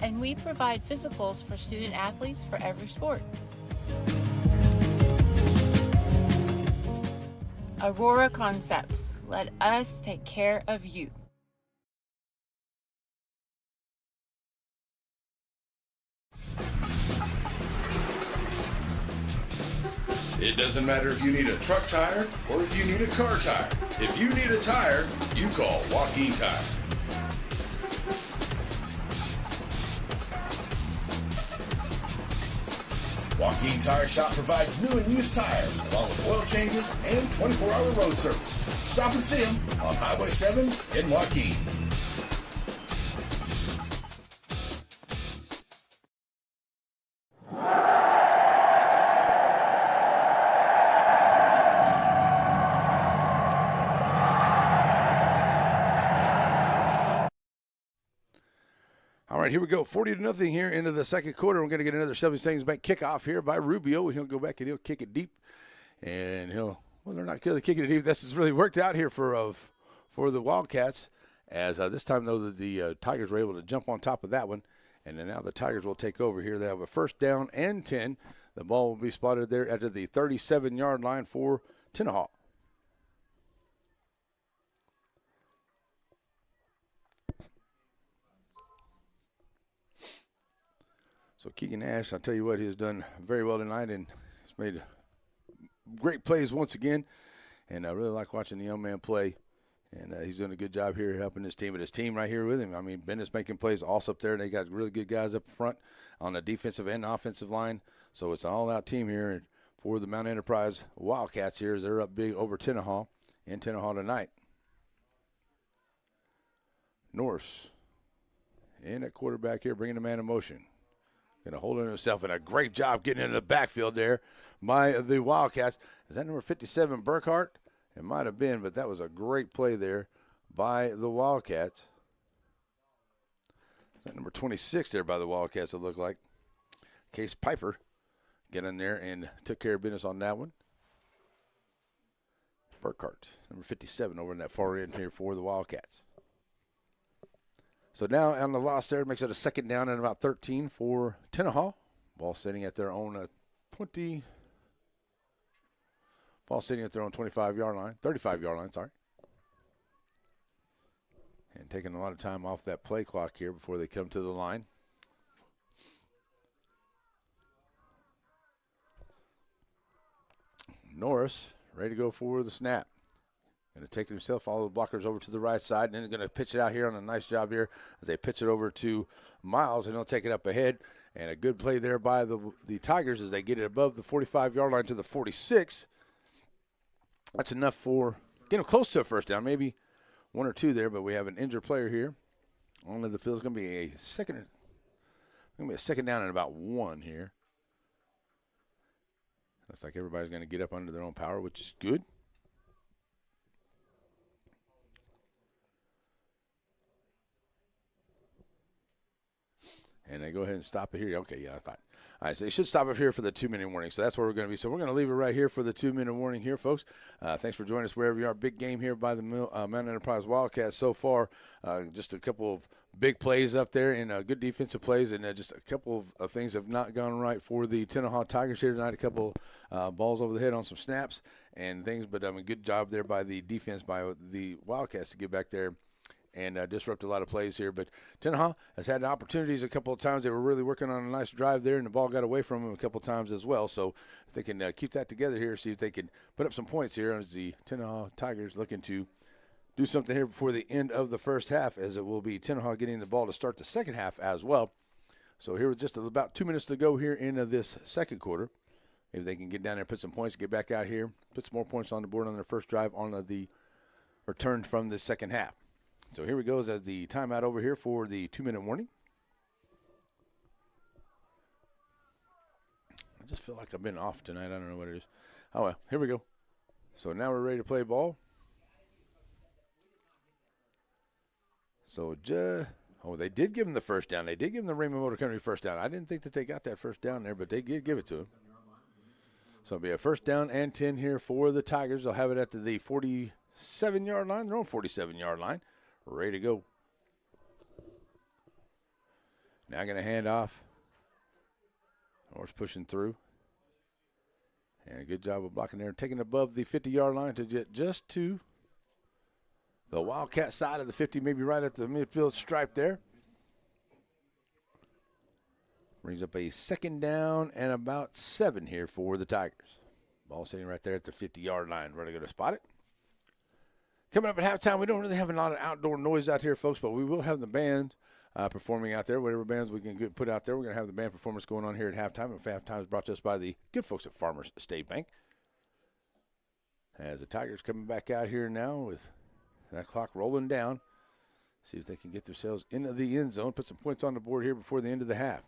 S10: And we provide physicals for student athletes for every sport. Aurora Concepts, let us take care of you.
S1: It doesn't matter if you need a truck tire or if you need a car tire. If you need a tire, you call Joaquin Tire. Joaquin Tire Shop provides new and used tires, along with oil changes and 24-hour road service. Stop and see them on Highway 7 in Joaquin.
S2: right, here we go. 40-0 here into the second quarter. We're going to get another 7 seconds back kickoff here by Rubio. He'll go back and he'll kick it deep. And they're not really kicking it deep. This has really worked out here for the Wildcats. As this time, though, the Tigers were able to jump on top of that one. And then now the Tigers will take over here. They have a first down and 10. The ball will be spotted there at the 37-yard line for Tenaha. So Keegan Ash, I'll tell you what, he has done very well tonight and he's made great plays once again. And I really like watching the young man play. And he's doing a good job here helping his team. But his team right here with him, I mean, Bennett's making plays also up there. They got really good guys up front on the defensive and offensive line. So it's an all-out team here for the Mount Enterprise Wildcats here as they're up big over Tenaha in Tenaha tonight. Norse in at quarterback here, bringing the man in motion. Going to hold it himself, and a great job getting into the backfield there by the Wildcats. Is that number 57, Burkhart? It might have been, but that was a great play there by the Wildcats. Is that number 26 there by the Wildcats, it looked like. Case Piper got in there and took care of business on that one. Burkhart, number 57, over in that far end here for the Wildcats. So now on the loss there, makes it a second down and about 13 for Tenaha. Ball sitting at their own 20. Ball sitting at their own 35-yard line, 35-yard line, sorry. And taking a lot of time off that play clock here before they come to the line. Norris ready to go for the snap. Going to take himself, all the blockers over to the right side, and then going to pitch it out here on a nice job here as they pitch it over to Miles, and he'll take it up ahead. And a good play there by the Tigers as they get it above the 45-yard line to the 46. That's enough for getting close to a first down, maybe one or two there, but we have an injured player here. Only the field's going to be a second down and about 1 here. Looks like everybody's going to get up under their own power, which is good. And they go ahead and stop it here. Okay, yeah, I thought. All right, so they should stop it here for the 2-minute warning. So that's where we're going to be. So we're going to leave it right here for the 2-minute warning here, folks. Thanks for joining us wherever you are. Big game here by the Mount Enterprise Wildcats so far. Just a couple of big plays up there and good defensive plays. And just a couple of things have not gone right for the Tenaha Tigers here tonight. A couple balls over the head on some snaps and things. But, good job there by the defense, by the Wildcats to get back there and disrupt a lot of plays here. But Tenaha has had opportunities a couple of times. They were really working on a nice drive there, and the ball got away from them a couple of times as well. So if they can keep that together here, see if they can put up some points here as the Tenaha Tigers looking to do something here before the end of the first half, as it will be Tenaha getting the ball to start the second half as well. So here with just about 2 minutes to go here in this second quarter. If they can get down there, put some points, get back out here, put some more points on the board on their first drive on the return from the second half. So here we go as the timeout over here for the 2-minute warning. I just feel like I've been off tonight. I don't know what it is. Oh, well, here we go. So now we're ready to play ball. So, they did give him the first down. They did give him the Raymond Motor Company first down. I didn't think that they got that first down there, but they did give it to him. So it'll be a first down and 10 here for the Tigers. They'll have it at the 47-yard line, their own 47-yard line. Ready to go. Now going to hand off. Norris pushing through. And a good job of blocking there. Taking above the 50-yard line to get just to the Wildcat side of the 50, maybe right at the midfield stripe there. Brings up a second down and about 7 here for the Tigers. Ball sitting right there at the 50-yard line. Ready to go to spot it. Coming up at halftime, we don't really have a lot of outdoor noise out here, folks, but we will have the band performing out there. Whatever bands we can put out there, we're going to have the band performance going on here at halftime. And halftime is brought to us by the good folks at Farmers State Bank. As the Tigers coming back out here now with that clock rolling down. See if they can get themselves into the end zone, put some points on the board here before the end of the half.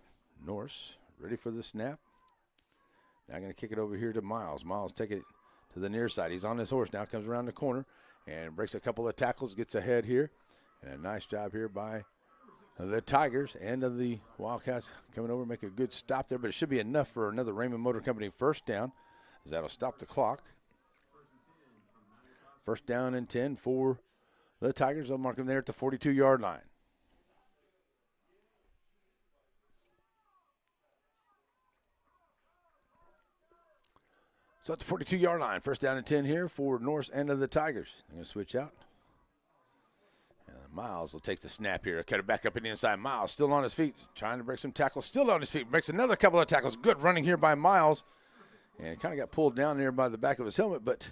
S2: Norris ready for the snap. Now going to kick it over here to Miles. Miles taking it to the near side. He's on his horse now, comes around the corner. And breaks a couple of tackles, gets ahead here. And a nice job here by the Tigers and of the Wildcats coming over, make a good stop there, but it should be enough for another Raymond Motor Company first down, as that'll stop the clock. First down and 10 for the Tigers. They'll mark them there at the 42-yard line. So at the 42-yard line, first down and 10 here for Norse and of the Tigers. They're going to switch out. Miles will take the snap here. Cut it back up in the inside. Miles still on his feet, trying to break some tackles. Still on his feet. Breaks another couple of tackles. Good running here by Miles. And it kind of got pulled down there by the back of his helmet, but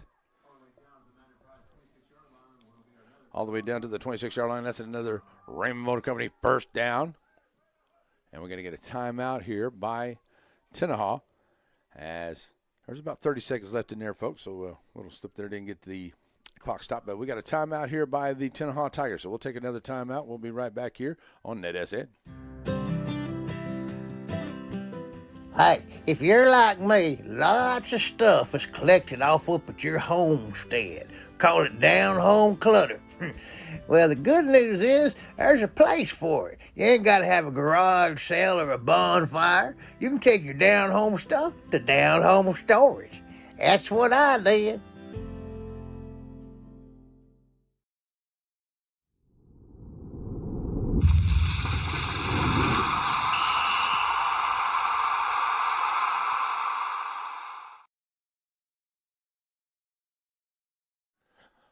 S2: all the way down to the 26-yard line. That's another Raymond Motor Company first down. And we're going to get a timeout here by Tenaha, as there's about 30 seconds left in there, folks. So a little slip there, didn't get the clock stopped. But we got a timeout here by the Tenaha Tigers. So we'll take another timeout. We'll be right back here on NETSN.
S11: Hey, if you're like me, lots of stuff is collected off up at your homestead. Call it down-home clutter. Well, the good news is there's a place for it. You ain't got to have a garage sale or a bonfire. You can take your down-home stuff to down-home storage. That's what I did.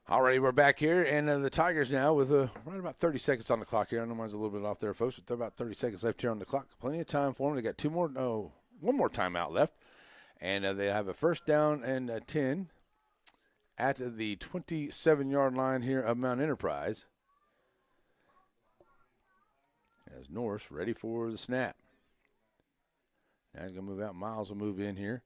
S2: Alrighty, we're back here, and the Tigers now with right about 30 seconds on the clock here. I know mine's a little bit off there, folks, but about 30 seconds left here on the clock. Plenty of time for them. They got one more timeout left, and they have a first down and 10 at the 27-yard line here of Mount Enterprise. As Norse ready for the snap. Now he's going to move out. Miles will move in here,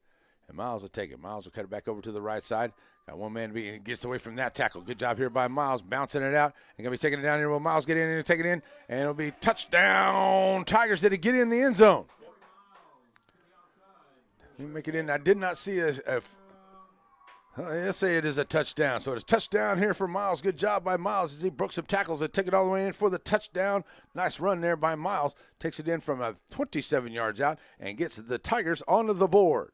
S2: and Miles will take it. Miles will cut it back over to the right side. Got one man to beat, and he gets away from that tackle. Good job here by Miles, bouncing it out. And going to be taking it down here. Will Miles get in and take it in? And it'll be touchdown. Tigers, did he get in the end zone? He make it in. I did not see let's say it is a touchdown. So it's a touchdown here for Miles. Good job by Miles as he broke some tackles and took it all the way in for the touchdown. Nice run there by Miles. Takes it in from 27 yards out and gets the Tigers onto the board.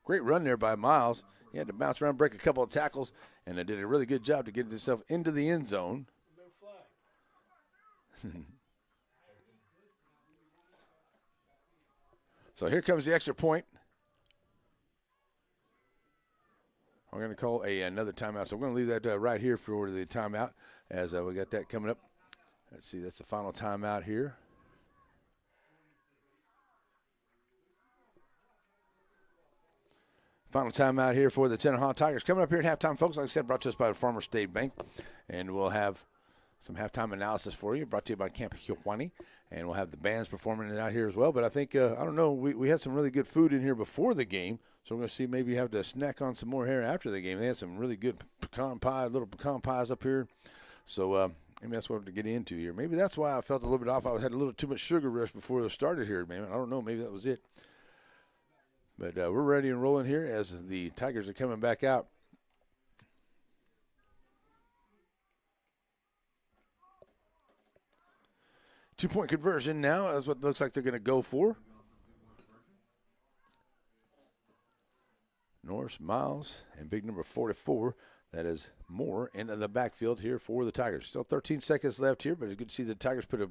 S2: Great run there by Miles. He had to bounce around, break a couple of tackles, and they did a really good job to get himself into the end zone. So here comes the extra point. We're going to call another timeout. So we're going to leave that right here for the timeout as we got that coming up. Let's see, that's the final timeout here. Final timeout here for the Tenaha Tigers. Coming up here at halftime, folks, like I said, brought to us by the Farmer State Bank. And we'll have some halftime analysis for you, brought to you by Camp Kewanee. And we'll have the bands performing out here as well. But I think, I don't know, we had some really good food in here before the game. So we're going to see maybe have to snack on some more here after the game. They had some really good little pecan pies up here. So maybe that's what to get into here. Maybe that's why I felt a little bit off. I had a little too much sugar rush before it started here, man. I don't know. Maybe that was it. But we're ready and rolling here as the Tigers are coming back out. Two-point conversion now is what it looks like they're going to go for. Norse, Miles, and big number 44. That is Moore into the backfield here for the Tigers. Still 13 seconds left here, but it's good to see the Tigers put a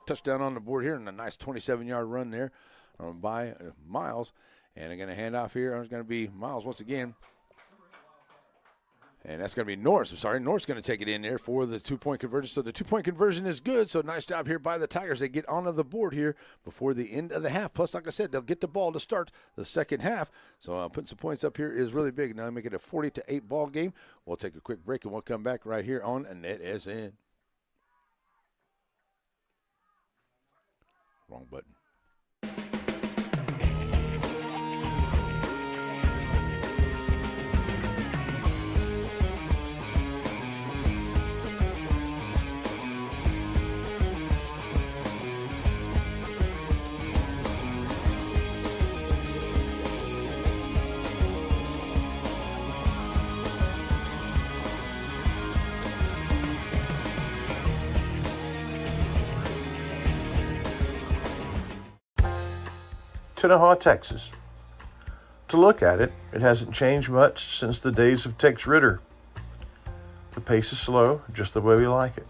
S2: touchdown on the board here and a nice 27-yard run there by Miles. And they're going to hand off here. It's going to be Miles once again. And that's going to be Norse. Norse going to take it in there for the two-point conversion. So the two-point conversion is good. So nice job here by the Tigers. They get onto the board here before the end of the half. Plus, like I said, they'll get the ball to start the second half. So putting some points up here is really big. Now make it a 40-8 ball game. We'll take a quick break and we'll come back right here on NETSN. Wrong button.
S8: Tenaha, Texas. To look at it, it hasn't changed much since the days of Tex Ritter. The pace is slow, just the way we like it.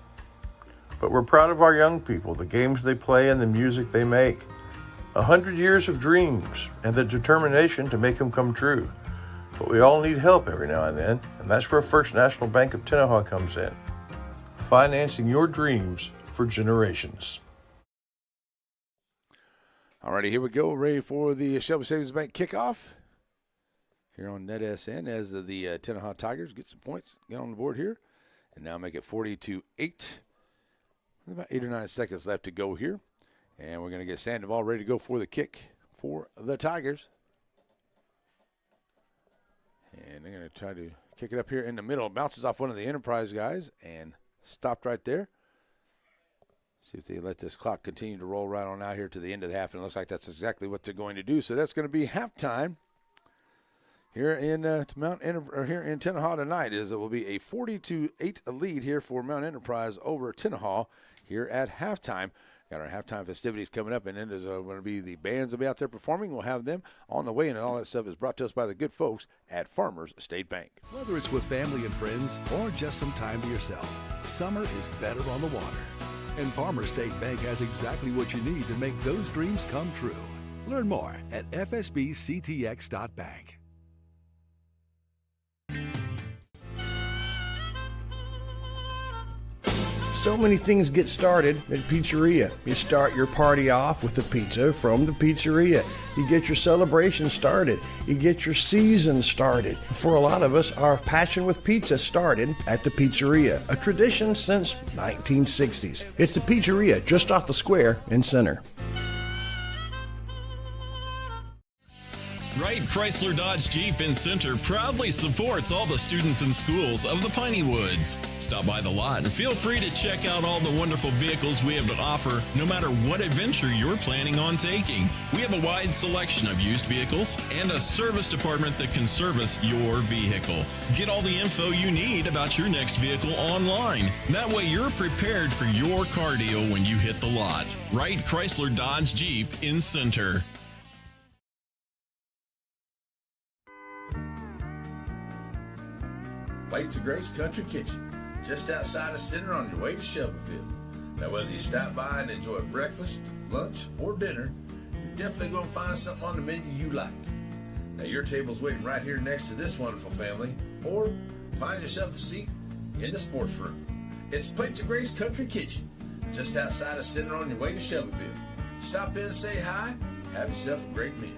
S8: But we're proud of our young people, the games they play and the music they make. 100 years of dreams and the determination to make them come true. But we all need help every now and then, and that's where First National Bank of Tenaha comes in. Financing your dreams for generations.
S2: Alrighty, here we go. Ready for the Shelby Savings Bank kickoff here on NetSN as the Tenaha Tigers get some points, get on the board here, and now make it 40-8. About 8 or 9 seconds left to go here, and we're going to get Sandoval ready to go for the kick for the Tigers. And they're going to try to kick it up here in the middle. It bounces off one of the Enterprise guys and stopped right there. See if they let this clock continue to roll right on out here to the end of the half, and it looks like that's exactly what they're going to do. So that's going to be halftime. Here in here in Tenaha tonight it will be a 40-8 lead here for Mount Enterprise over Tenaha here at halftime. Got our halftime festivities coming up, and then there's going to be the bands will be out there performing. We'll have them on the way, and all that stuff is brought to us by the good folks at Farmers State Bank.
S5: Whether it's with family and friends or just some time to yourself, summer is better on the water. And Farmers State Bank has exactly what you need to make those dreams come true. Learn more at fsbctx.bank.
S8: So many things get started at Pizzeria. You start your party off with a pizza from the pizzeria. You get your celebration started. You get your season started. For a lot of us, our passion with pizza started at the pizzeria, a tradition since 1960s. It's the Pizzeria just off the square in Center.
S6: Wright Chrysler Dodge Jeep in Center proudly supports all the students and schools of the Piney Woods. Stop by the lot and feel free to check out all the wonderful vehicles we have to offer, no matter what adventure you're planning on taking. We have a wide selection of used vehicles and a service department that can service your vehicle. Get all the info you need about your next vehicle online. That way you're prepared for your car deal when you hit the lot. Wright Chrysler Dodge Jeep in Center.
S1: Plates of Grace Country Kitchen, just outside of Center on your way to Shelbyville. Now, whether you stop by and enjoy breakfast, lunch, or dinner, you're definitely going to find something on the menu you like. Now, your table's waiting right here next to this wonderful family, or find yourself a seat in the sports room. It's Plates of Grace Country Kitchen, just outside of Center on your way to Shelbyville. Stop in and say hi, have yourself a great meal.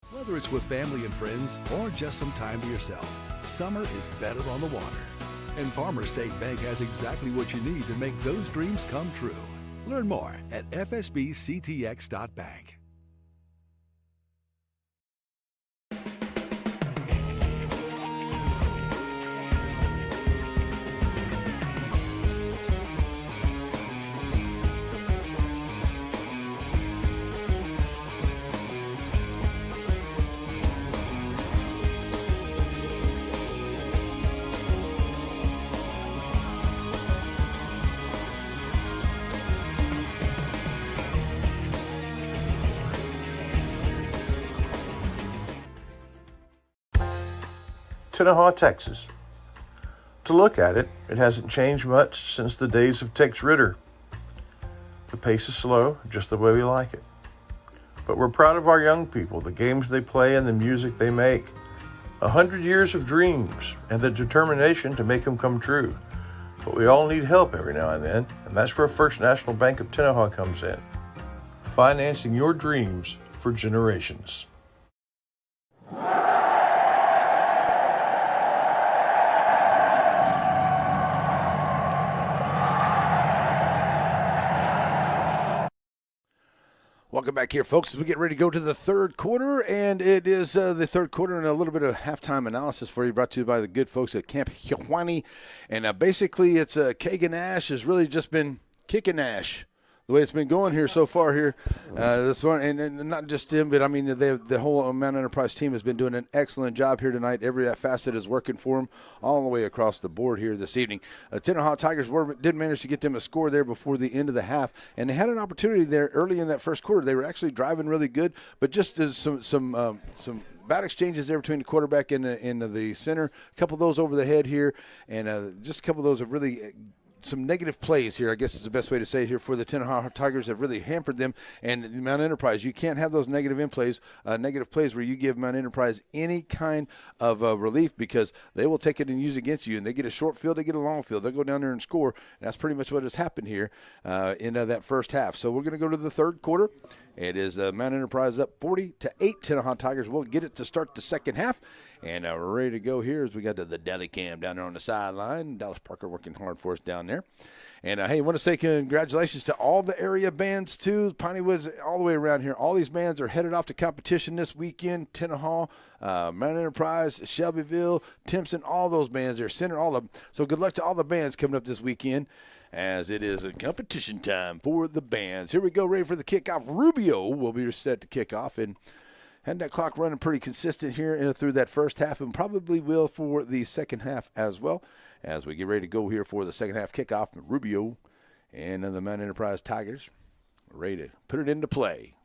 S5: Whether it's with family and friends or just some time to yourself, summer is better on the water. And Farmers State Bank has exactly what you need to make those dreams come true. Learn more at fsbctx.bank.
S8: Tenaha, Texas. To look at it, it hasn't changed much since the days of Tex Ritter. The pace is slow, just the way we like it. But we're proud of our young people, the games they play and the music they make. 100 years of dreams and the determination to make them come true. But we all need help every now and then, and that's where First National Bank of Tenaha comes in. Financing your dreams for generations.
S2: Welcome back here, folks, as we get ready to go to the third quarter, and it is the third quarter and a little bit of halftime analysis for you, brought to you by the good folks at Camp Hewani. And basically, it's Kagan Ash has really just been kicking Ash. The way it's been going here so far here, this one, and not just him, but I mean the whole Mount Enterprise team has been doing an excellent job here tonight. Every facet is working for them all the way across the board here this evening. Tenaha Tigers did manage to get them a score there before the end of the half, and they had an opportunity there early in that first quarter. They were actually driving really good, but just as some bad exchanges there between the quarterback and the center, a couple of those over the head here, and just a couple of those have really some negative plays here, I guess is the best way to say it here, for the Tenaha Tigers have really hampered them. And Mount Enterprise, you can't have those negative plays where you give Mount Enterprise any kind of relief, because they will take it and use it against you. And they get a short field, they get a long field. They'll go down there and score. And that's pretty much what has happened here in that first half. So we're going to go to the third quarter. It is Mount Enterprise up 40-8. Tenaha Tigers will get it to start the second half. And we're ready to go here as we got to the deli cam down there on the sideline. Dallas Parker working hard for us down there. And, hey, I want to say congratulations to all the area bands, too. Piney Woods, all the way around here. All these bands are headed off to competition this weekend. Tenaha, Mount Enterprise, Shelbyville, Timpson, all those bands there. Center, all of them. So good luck to all the bands coming up this weekend, as it is a competition time for the bands. Here we go, ready for the kickoff. Rubio will be set to kick off, and had that clock running pretty consistent here through that first half, and probably will for the second half as well, as we get ready to go here for the second half kickoff. Rubio and the Mount Enterprise Tigers ready to put it into play.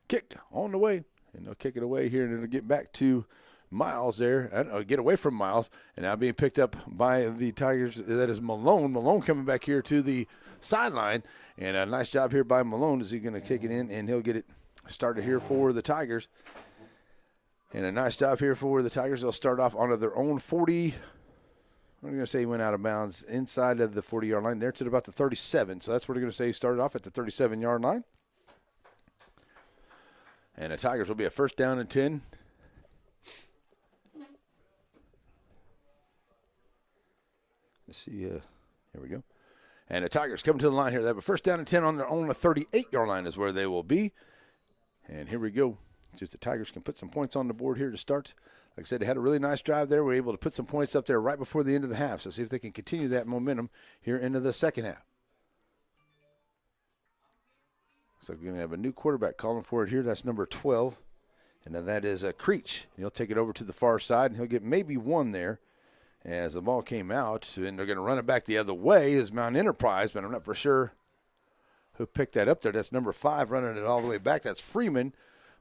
S2: Kick on the way, and they'll kick it away here, and it'll get back to Miles there, get away from Miles, and now being picked up by the Tigers. That is Malone. Malone coming back here to the sideline, and a nice job here by Malone. Is he going to kick it in, and he'll get it started here for the Tigers. And a nice job here for the Tigers. They'll start off onto their own 40. I'm going to say he went out of bounds inside of the 40-yard line. There to about the 37. So that's what we're going to say. He started off at the 37-yard line. And the Tigers will be a first down and 10. Let's see. Here we go. And the Tigers coming to the line here. They have a first down and 10 on their own 38-yard line is where they will be. And here we go. See if the Tigers can put some points on the board here to start. Like I said, they had a really nice drive there. We're able to put some points up there right before the end of the half. So see if they can continue that momentum here into the second half. So we're going to have a new quarterback calling for it here. That's number 12. And then that is Creech. He'll take it over to the far side, and he'll get maybe one there as the ball came out. And they're going to run it back the other way is Mount Enterprise, but I'm not for sure who picked that up there. That's number 5 running it all the way back. That's Freeman.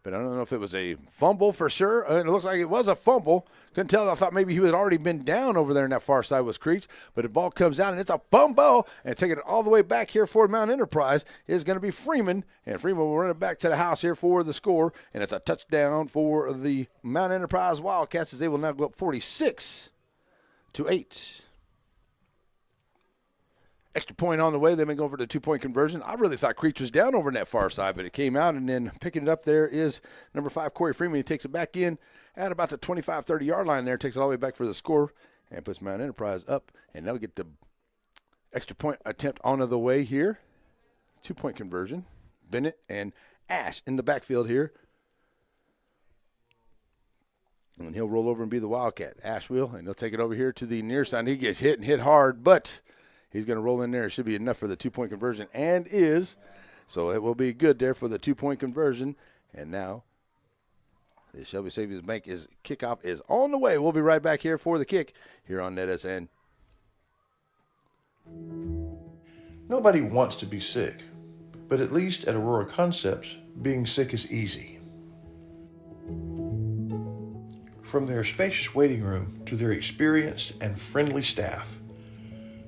S2: But I don't know if it was a fumble for sure. It looks like it was a fumble. Couldn't tell. I thought maybe he had already been down over there in that far side was Creech. But the ball comes out, and it's a fumble. And taking it all the way back here for Mount Enterprise is going to be Freeman. And Freeman will run it back to the house here for the score. And it's a touchdown for the Mount Enterprise Wildcats, as they will now go up 46-8. Extra point on the way. They've been going for the 2-point conversion. I really thought Creech was down over in that far side, but it came out, and then picking it up there is number 5, Corey Freeman. He takes it back in at about the 25, 30-yard line there, takes it all the way back for the score, and puts Mount Enterprise up, and they'll get the extra point attempt on the way here. 2-point conversion. Bennett and Ash in the backfield here. And he'll roll over and be the Wildcat. Ash will, and he'll take it over here to the near side. He gets hit and hit hard, but he's going to roll in there. It should be enough for the 2-point conversion, and is. So it will be good there for the 2-point conversion. And now the Shelby Savings Bank kickoff is on the way. We'll be right back here for the kick here on NETSN.
S8: Nobody wants to be sick, but at least at Aurora Concepts, being sick is easy. From their spacious waiting room to their experienced and friendly staff,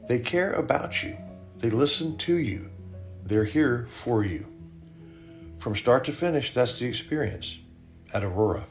S8: they care about you. They listen to you. They're here for you. From start to finish, that's the experience at Aurora.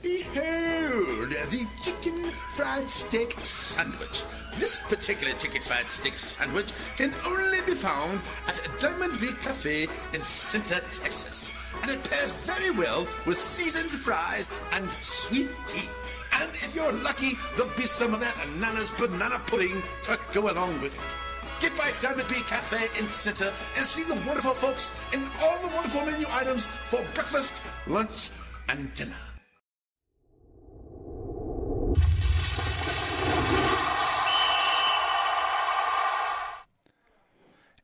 S1: Behold, the chicken fried steak sandwich. This particular chicken fried steak sandwich can only be found at Diamond Bay Cafe in Center, Texas. And it pairs very well with seasoned fries and sweet tea. And if you're lucky, there'll be some of that Nana's banana pudding to go along with it. Get by Diamond Bay Cafe in Center and see the wonderful folks and all the wonderful menu items for breakfast, lunch, and dinner.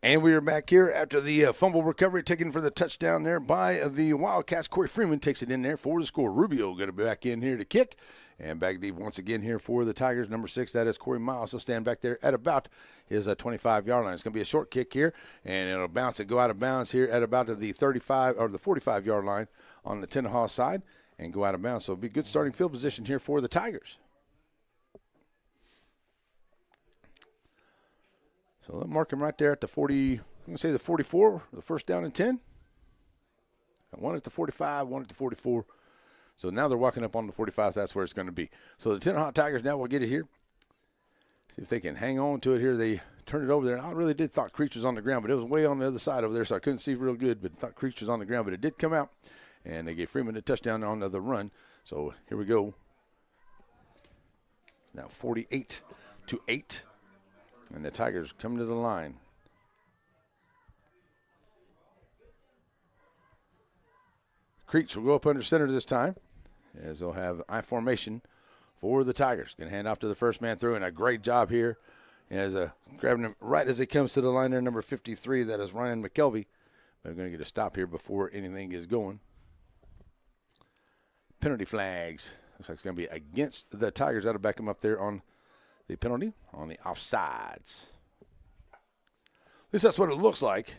S2: And we are back here after the fumble recovery taken for the touchdown there by the Wildcats. Corey Freeman takes it in there for the score. Rubio going to be back in here to kick. And back deep once again here for the Tigers. Number 6, that is Corey Miles. He'll stand back there at about his 25-yard line. It's going to be a short kick here, and it'll bounce and go out of bounds here at about the 35 or the 45-yard line on the Tenaha side and go out of bounds. So it'll be good starting field position here for the Tigers. So they'll mark him right there at the 40, I'm going to say the 44, the first down and 10. One at the 45, one at the 44. So now they're walking up on the 45. That's where it's going to be. So the Tenaha Tigers now will get it here. See if they can hang on to it here. They turned it over there. And I really did thought Creech was on the ground, but it was way on the other side over there, so I couldn't see real good. But thought Creech was on the ground, but it did come out. And they gave Freeman a touchdown on the run. So here we go. Now 48-8. And the Tigers come to the line. Creech will go up under center this time, as they'll have I formation for the Tigers. Going to hand off to the first man through, and a great job here as grabbing him right as he comes to the line there, number 53. That is Ryan McKelvey. They're going to get a stop here before anything is going. Penalty flags. Looks like it's going to be against the Tigers. That'll back them up there on the penalty on the offsides. At least that's what it looks like.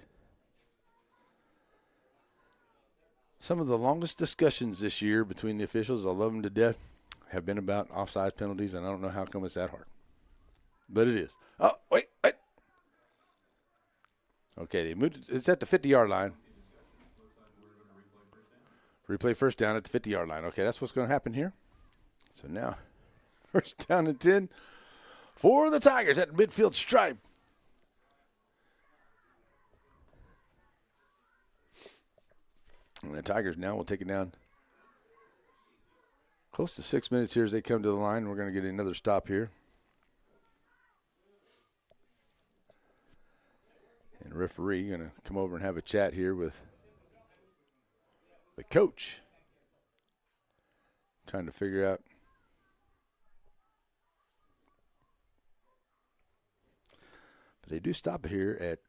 S2: Some of the longest discussions this year between the officials, I love them to death, have been about offside penalties, and I don't know how come it's that hard. But it is. Oh, wait. Okay, they moved. It's at the 50-yard line. Replay first down at the 50-yard line. Okay, that's what's going to happen here. So now, first down and 10 for the Tigers at midfield stripe. And the Tigers now will take it down close to 6 minutes here as they come to the line. We're going to get another stop here. And the referee going to come over and have a chat here with the coach, trying to figure out but they do stop it here at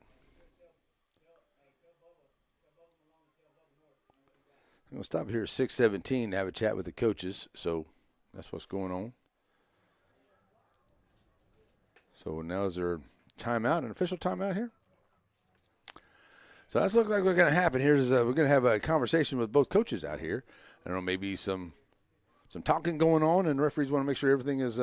S2: I'm going to stop here at 6:17 to have a chat with the coaches, so that's what's going on. So now is there a timeout, an official timeout here? So that's looks like what's going to happen here is we're going to have a conversation with both coaches out here. I don't know, maybe some talking going on, and the referees want to make sure everything is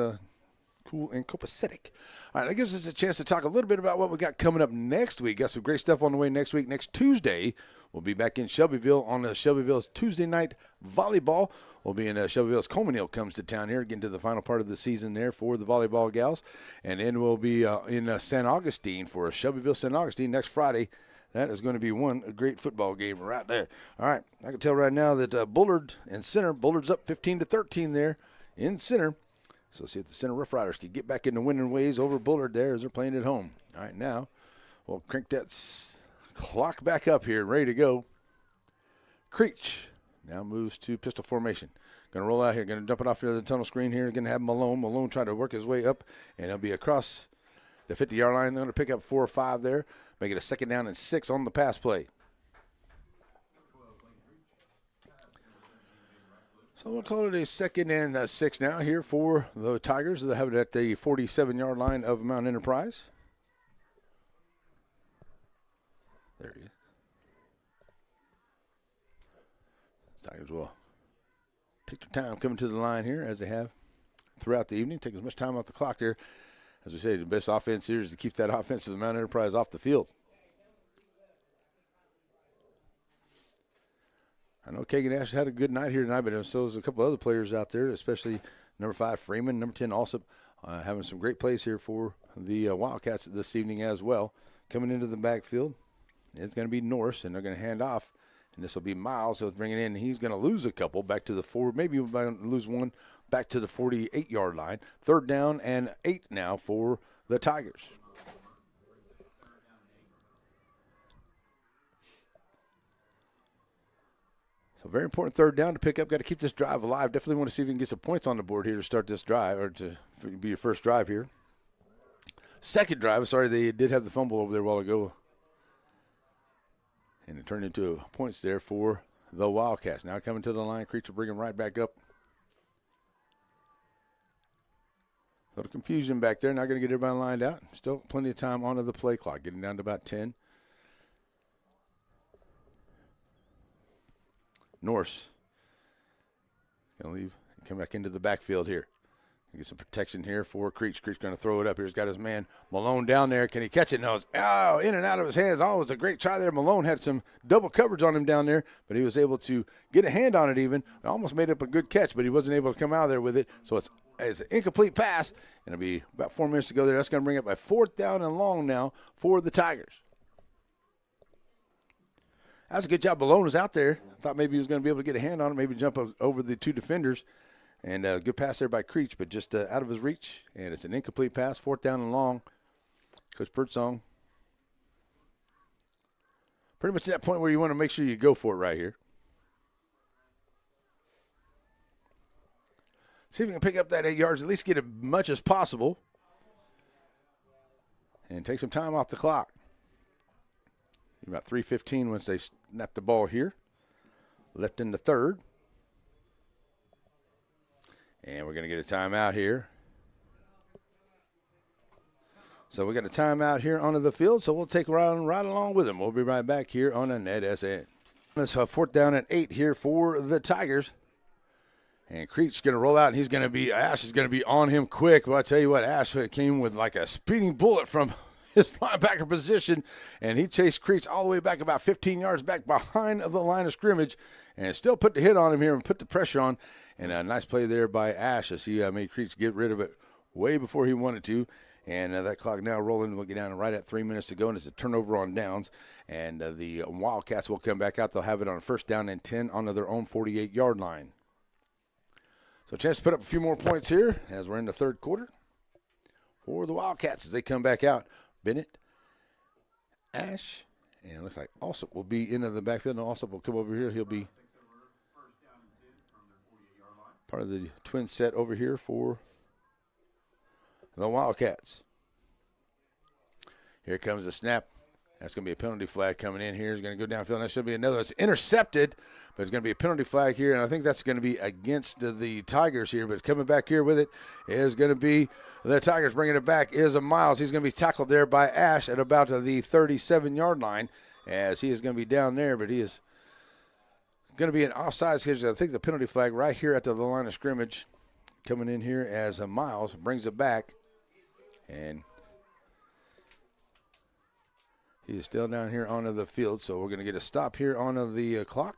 S2: School in Copacetic. All right, that gives us a chance to talk a little bit about what we got coming up next week. Got some great stuff on the way next week. Next Tuesday, we'll be back in Shelbyville on Shelbyville's Tuesday night volleyball. We'll be in Shelbyville's Coleman Hill comes to town here, getting to the final part of the season there for the volleyball gals. And then we'll be in San Augustine for Shelbyville San Augustine next Friday. That is going to be a great football game right there. All right, I can tell right now that Bullard and Center, Bullard's up 15-13 there in Center. So see if the Center Rough Riders can get back into winning ways over Bullard there as they're playing at home. All right, now we'll crank that clock back up here, ready to go. Creech now moves to pistol formation. Going to roll out here, going to dump it off here to the tunnel screen here. Going to have Malone. Malone trying to work his way up, and he'll be across the 50-yard line. They're going to pick up 4 or 5 there, make it a 2nd down and 6 on the pass play. So we'll call it a 2nd and 6 now here for the Tigers. They'll have it at the 47-yard line of Mount Enterprise. There he is. Tigers will take their time coming to the line here as they have throughout the evening. Take as much time off the clock there. As we say, the best offense here is to keep that offense of the Mount Enterprise off the field. I know Kagan Ash has had a good night here tonight, but so there's a couple other players out there, especially number 5, Freeman, number 10, also having some great plays here for the Wildcats this evening as well. Coming into the backfield, it's going to be Norris, and they're going to hand off. And this will be Miles. So bringing in, he's going to lose a couple back to the 4, maybe lose one back to the 48-yard line. 3rd down and 8 now for the Tigers. So very important 3rd down to pick up. Got to keep this drive alive. Definitely want to see if we can get some points on the board here to start this drive, or to be your first drive here. 2nd drive. Sorry, they did have the fumble over there a while ago. And it turned into points there for the Wildcats. Now coming to the line, Creech will bring him right back up. A little confusion back there. Not going to get everybody lined out. Still plenty of time onto the play clock. Getting down to about 10. Norse going to leave and come back into the backfield here. Get some protection here for Creech. Creech going to throw it up here. He's got his man Malone down there. Can he catch it? No, it's in and out of his hands. Oh, it was a great try there. Malone had some double coverage on him down there, but he was able to get a hand on it even. Almost made up a good catch, but he wasn't able to come out of there with it. So it's an incomplete pass, and it'll be about 4 minutes to go there. That's going to bring up a 4th down and long now for the Tigers. That's a good job. Malone was out there. Thought maybe he was going to be able to get a hand on it, maybe jump over the 2 defenders. And a good pass there by Creech, but just out of his reach. And it's an incomplete pass, 4th down and long. Coach Birdsong. Pretty much at that point where you want to make sure you go for it right here. See if we can pick up that 8 yards, at least get as much as possible. And take some time off the clock. About 3:15 once they snap the ball here. Left in the 3rd. And we're going to get a timeout here. So we got a timeout here onto the field, so we'll take right along with them. We'll be right back here on a NETSN. It's 4th down and 8 here for the Tigers. And Creech's going to roll out, and Ash is going to be on him quick. Well, I tell you what, Ash came with like a speeding bullet from his linebacker position, and he chased Creech all the way back about 15 yards back behind the line of scrimmage, and still put the hit on him here and put the pressure on. And a nice play there by Ash as he made Creech get rid of it way before he wanted to. And that clock now rolling. We'll get down right at 3 minutes to go, and it's a turnover on downs. And the Wildcats will come back out. They'll have it on 1st down and 10 onto their own 48-yard line. So a chance to put up a few more points here as we're in the 3rd quarter for the Wildcats as they come back out. Bennett, Ash, and it looks like Alsop will be into the backfield. And Alsop will come over here. He'll be part of the twin set over here for the Wildcats. Here comes the snap. That's going to be a penalty flag coming in here. He's going to go downfield. That should be another. It's intercepted, but it's going to be a penalty flag here, and I think that's going to be against the Tigers here. But coming back here with it is going to be the Tigers. Bringing it back is a Miles. He's going to be tackled there by Ash at about the 37-yard line, as he is going to be down there, but he is going to be an offsides because I think the penalty flag right here at the line of scrimmage coming in here as a Miles brings it back. And he is still down here onto the field, so we're going to get a stop here onto the clock.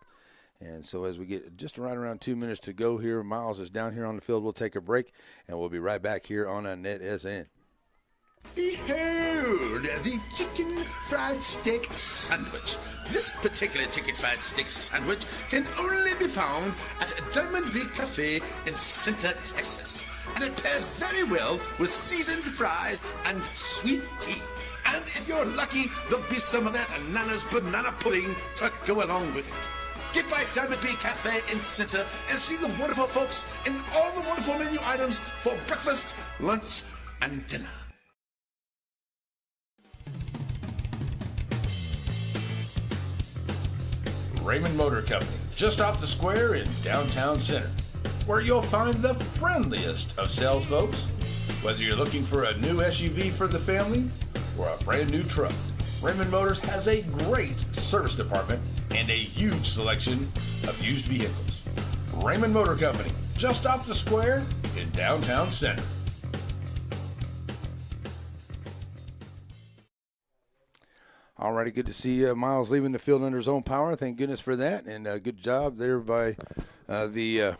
S2: And so as we get just right around 2 minutes to go here, Miles is down here on the field. We'll take a break, and we'll be right back here on NETSN.
S1: Behold the chicken fried steak sandwich. This particular chicken fried steak sandwich can only be found at Diamond Big Cafe in Center, Texas. And it pairs very well with seasoned fries and sweet tea. And if you're lucky, there'll be some of that Nana's banana pudding to go along with it. Get by Diamond Bee Cafe in Center and see the wonderful folks and all the wonderful menu items for breakfast, lunch, and dinner.
S12: Raymond Motor Company, just off the square in downtown Center, where you'll find the friendliest of sales folks. Whether you're looking for a new SUV for the family or a brand new truck, Raymond Motors has a great service department and a huge selection of used vehicles. Raymond Motor Company, just off the square in downtown Center.
S2: Alrighty, good to see Miles leaving the field under his own power. Thank goodness for that, and good job there by the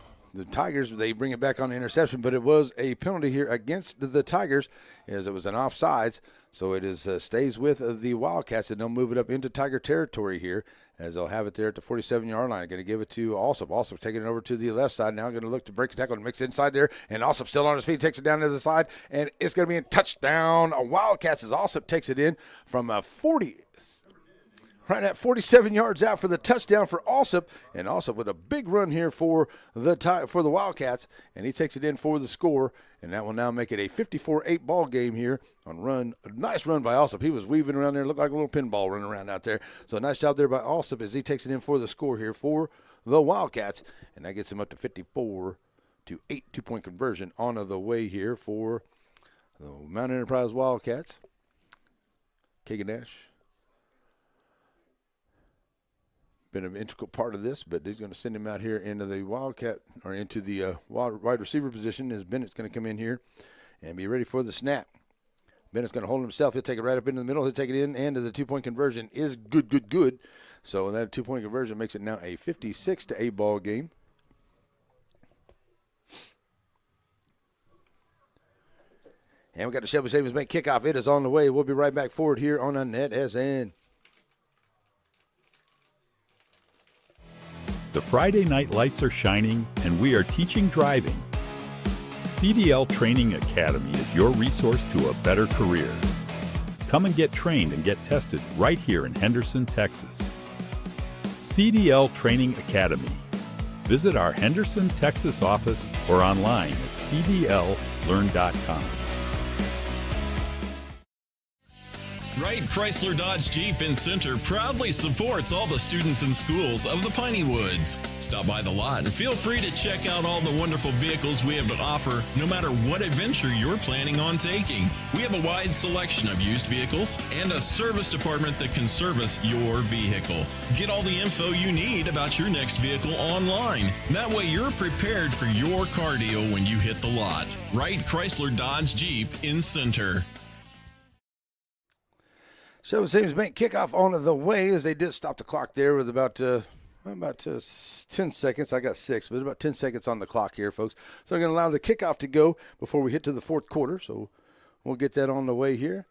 S2: Tigers. They bring it back on the interception, but it was a penalty here against the Tigers, as it was an offsides. So it is stays with the Wildcats, and they'll move it up into Tiger territory here, as they'll have it there at the 47-yard line. Going to give it to Alsop. Alsop taking it over to the left side. Now going to look to break a tackle and mix it inside there. And Alsop still on his feet, takes it down to the side, and it's going to be a touchdown. Wildcats as Alsop takes it in from 40. Right at 47 yards out for the touchdown for Alsop, and Alsop with a big run here for the Wildcats, and he takes it in for the score, and that will now make it a 54-8 ball game here on run. A nice run by Alsop. He was weaving around there, looked like a little pinball running around out there. So a nice job there by Alsop as he takes it in for the score here for the Wildcats, and that gets him up to 54-8, 2-point conversion on the way here for the Mount Enterprise Wildcats. Kagan Nash been an integral part of this, but he's going to send him out here into the Wildcat, or into the wide receiver position, as Bennett's going to come in here and be ready for the snap. Bennett's going to hold himself. He'll take it right up into the middle. He'll take it in, and the 2-point conversion is good. So that 2-point conversion makes it now a 56-8 ball game. And we got the Shelby Savings Bank kickoff. It is on the way. We'll be right back forward here on a NETSN.
S4: The Friday night lights are shining, and we are teaching driving. CDL Training Academy is your resource to a better career. Come and get trained and get tested right here in Henderson, Texas. CDL Training Academy. Visit our Henderson, Texas office or online at cdllearn.com.
S6: Wright Chrysler Dodge Jeep in Center proudly supports all the students and schools of the Piney Woods. Stop by the lot and feel free to check out all the wonderful vehicles we have to offer, no matter what adventure you're planning on taking. We have a wide selection of used vehicles and a service department that can service your vehicle. Get all the info you need about your next vehicle online. That way you're prepared for your car deal when you hit the lot. Wright Chrysler Dodge Jeep in Center.
S2: So it seems bank kickoff on the way, as they did stop the clock there with about 10 seconds. I got 6, but about 10 seconds on the clock here, folks. So they're going to allow the kickoff to go before we hit to the fourth quarter. So we'll get that on the way here.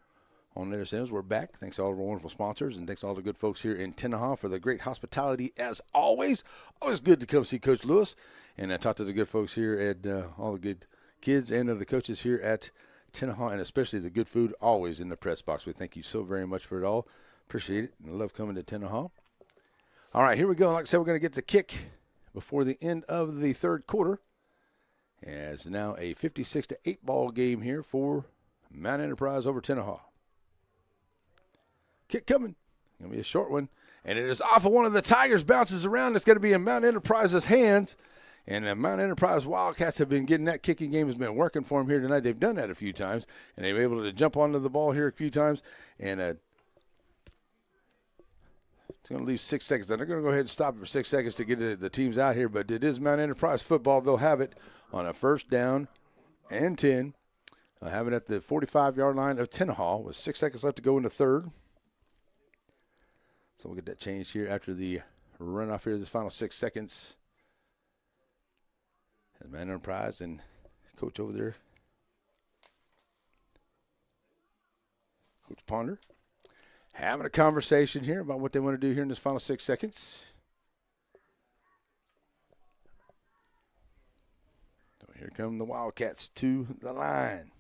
S2: On NETSN, we're back. Thanks to all of our wonderful sponsors, and thanks to all the good folks here in Tenaha for the great hospitality as always. Always good to come see Coach Lewis and talk to the good folks here at all the good kids and the coaches here at Tenaha, and especially the good food always in the press box. We thank you so very much for it all. Appreciate it, and love coming to Tenaha. All right, here we go. Like I said, we're going to get the kick before the end of the third quarter. As now a 56-8 ball game here for Mount Enterprise over Tenaha. Kick coming. Going to be a short one. And it is off of one of the Tigers, bounces around. It's going to be in Mount Enterprise's hands. And the Mount Enterprise Wildcats have been getting that kicking game, has been working for them here tonight. They've done that a few times, and they've been able to jump onto the ball here a few times. And it's going to leave 6 seconds. They're going to go ahead and stop it for 6 seconds to get the teams out here. But it is Mount Enterprise football. They'll have it on a first down and 10 I have it at the 45-yard line of Tenaha with 6 seconds left to go in the third. So we'll get that changed here after the runoff here, the final 6 seconds. And man on prize and coach over there, Coach Ponder, having a conversation here about what they want to do here in this final 6 seconds. So here come the Wildcats to the line.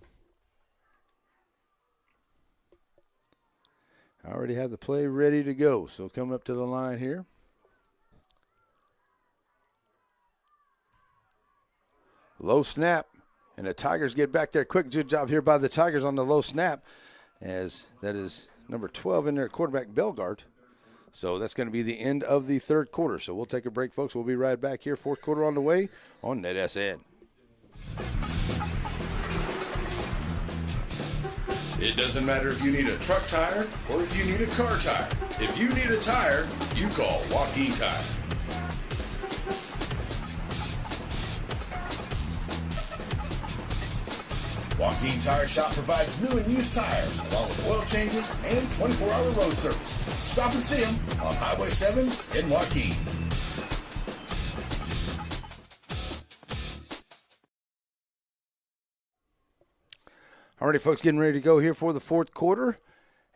S2: I already have the play ready to go, so come up to the line here. Low snap, and the Tigers get back there quick. Good job here by the Tigers on the low snap, as that is number 12 in there, quarterback Belgard. So that's going to be the end of the third quarter. So we'll take a break, folks. We'll be right back here. Fourth quarter on the way on NETSN.
S1: It doesn't matter if you need a truck tire or if you need a car tire. If you need a tire, you call Joaquin Tire. Joaquin Tire Shop provides new and used tires, along with oil changes and 24-hour road service. Stop and see them on Highway 7 in Joaquin.
S2: Alrighty, folks, getting ready to go here for the fourth quarter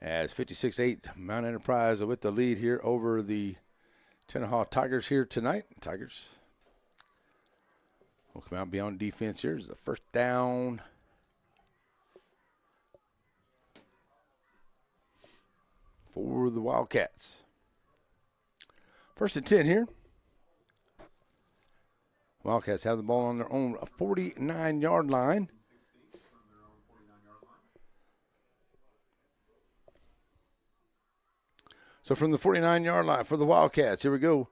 S2: as 56-8 Mount Enterprise with the lead here over the Tenaha Tigers here tonight. Tigers will come out beyond defense here. It's the first down. For the Wildcats. First and 10 here. Wildcats have the ball on their own 49-yard line. So from the 49-yard line for the Wildcats, here we go.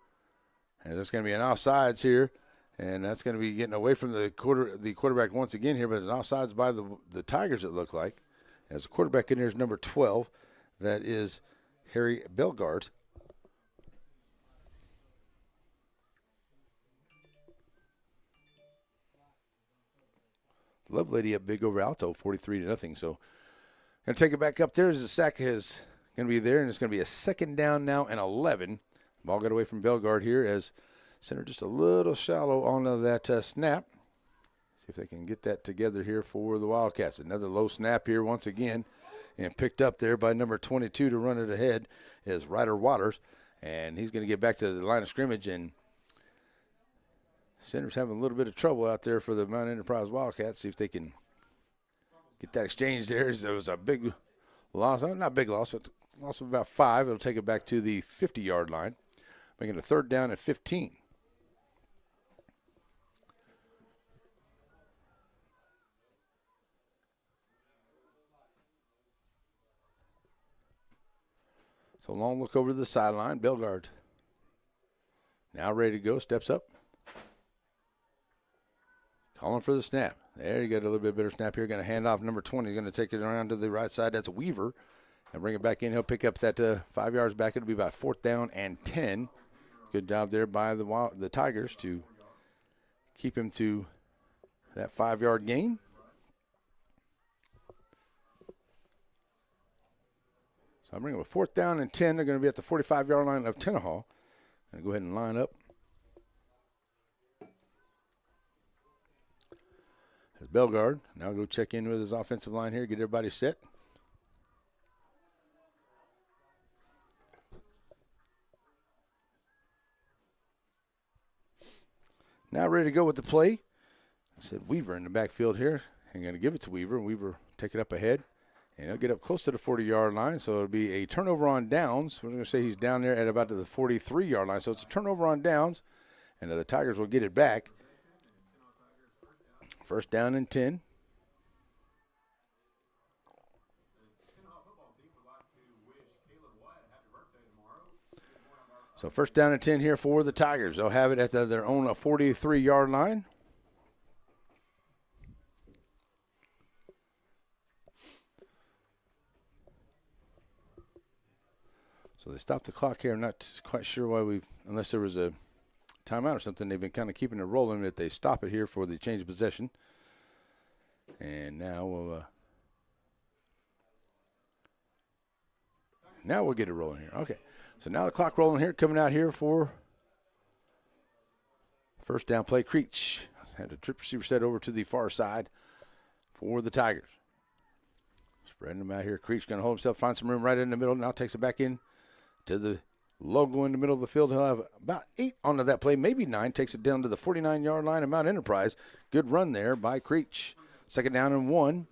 S2: And that's going to be an offsides here. And that's going to be getting away from the quarterback once again here, but an offsides by the Tigers, it looked like. As the quarterback in there is number 12. That is Harry Belgard. The Love Lady up big over Alto, 43-0. So going to take it back up there as the sack is going to be there, and it's going to be a second down now and 11. Ball got away from Belgard here as center just a little shallow on that snap. See if they can get that together here for the Wildcats. Another low snap here once again. And picked up there by number 22 to run it ahead is Ryder Waters. And he's going to get back to the line of scrimmage. And center's having a little bit of trouble out there for the Mount Enterprise Wildcats. See if they can get that exchange there. There was a big loss. Not big loss, but loss of about 5. It'll take it back to the 50-yard line, making a third down at 15. So long look over to the sideline. Belgard now ready to go. Steps up. Calling for the snap. There you got a little bit better snap here. Going to hand off number 20. Going to take it around to the right side. That's Weaver. And bring it back in. He'll pick up that 5 yards back. It'll be about fourth down and 10. Good job there by the Tigers to keep him to that 5-yard gain. So I'm bringing a fourth down and 10. They're going to be at the 45-yard line of Tenaha. And go ahead and line up. As Belgard now go check in with his offensive line here, get everybody set. Now ready to go with the play. I said Weaver in the backfield here. I'm going to give it to Weaver. Weaver take it up ahead. And he'll get up close to the 40-yard line, so it'll be a turnover on downs. We're going to say he's down there at about the 43-yard line. So it's a turnover on downs, and the Tigers will get it back. First down and 10. So first down and 10 here for the Tigers. They'll have it at their own 43-yard line. So they stopped the clock here. I'm not quite sure why unless there was a timeout or something, they've been kind of keeping it rolling that they stop it here for the change of possession. And now we'll get it rolling here. Okay. So now the clock rolling here, coming out here for first down play. Creech had a trip receiver set over to the far side for the Tigers. Spreading them out here. Creech going to hold himself, find some room right in the middle. Now takes it back in to the logo in the middle of the field. He'll have about 8 onto that play, maybe 9. Takes it down to the 49-yard line of Mount Enterprise. Good run there by Creech. Second down and 1.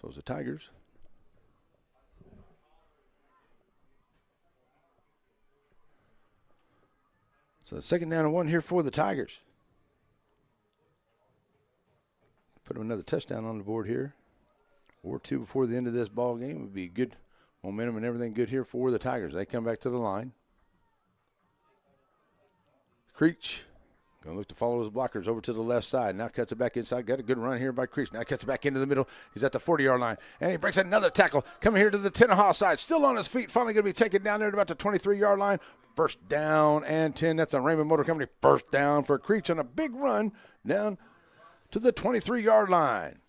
S2: So it's the Tigers. So second down and 1 here for the Tigers. Put them another touchdown on the board here. Or 2 before the end of this ball game would be good momentum and everything good here for the Tigers. They come back to the line. Creech going to look to follow his blockers over to the left side. Now cuts it back inside. Got a good run here by Creech. Now cuts it back into the middle. He's at the 40-yard line. And he breaks another tackle. Coming here to the Tenaha side. Still on his feet. Finally going to be taken down there at about the 23-yard line. First down and 10. That's a Raymond Motor Company first down for Creech on a big run down to the 23-yard line.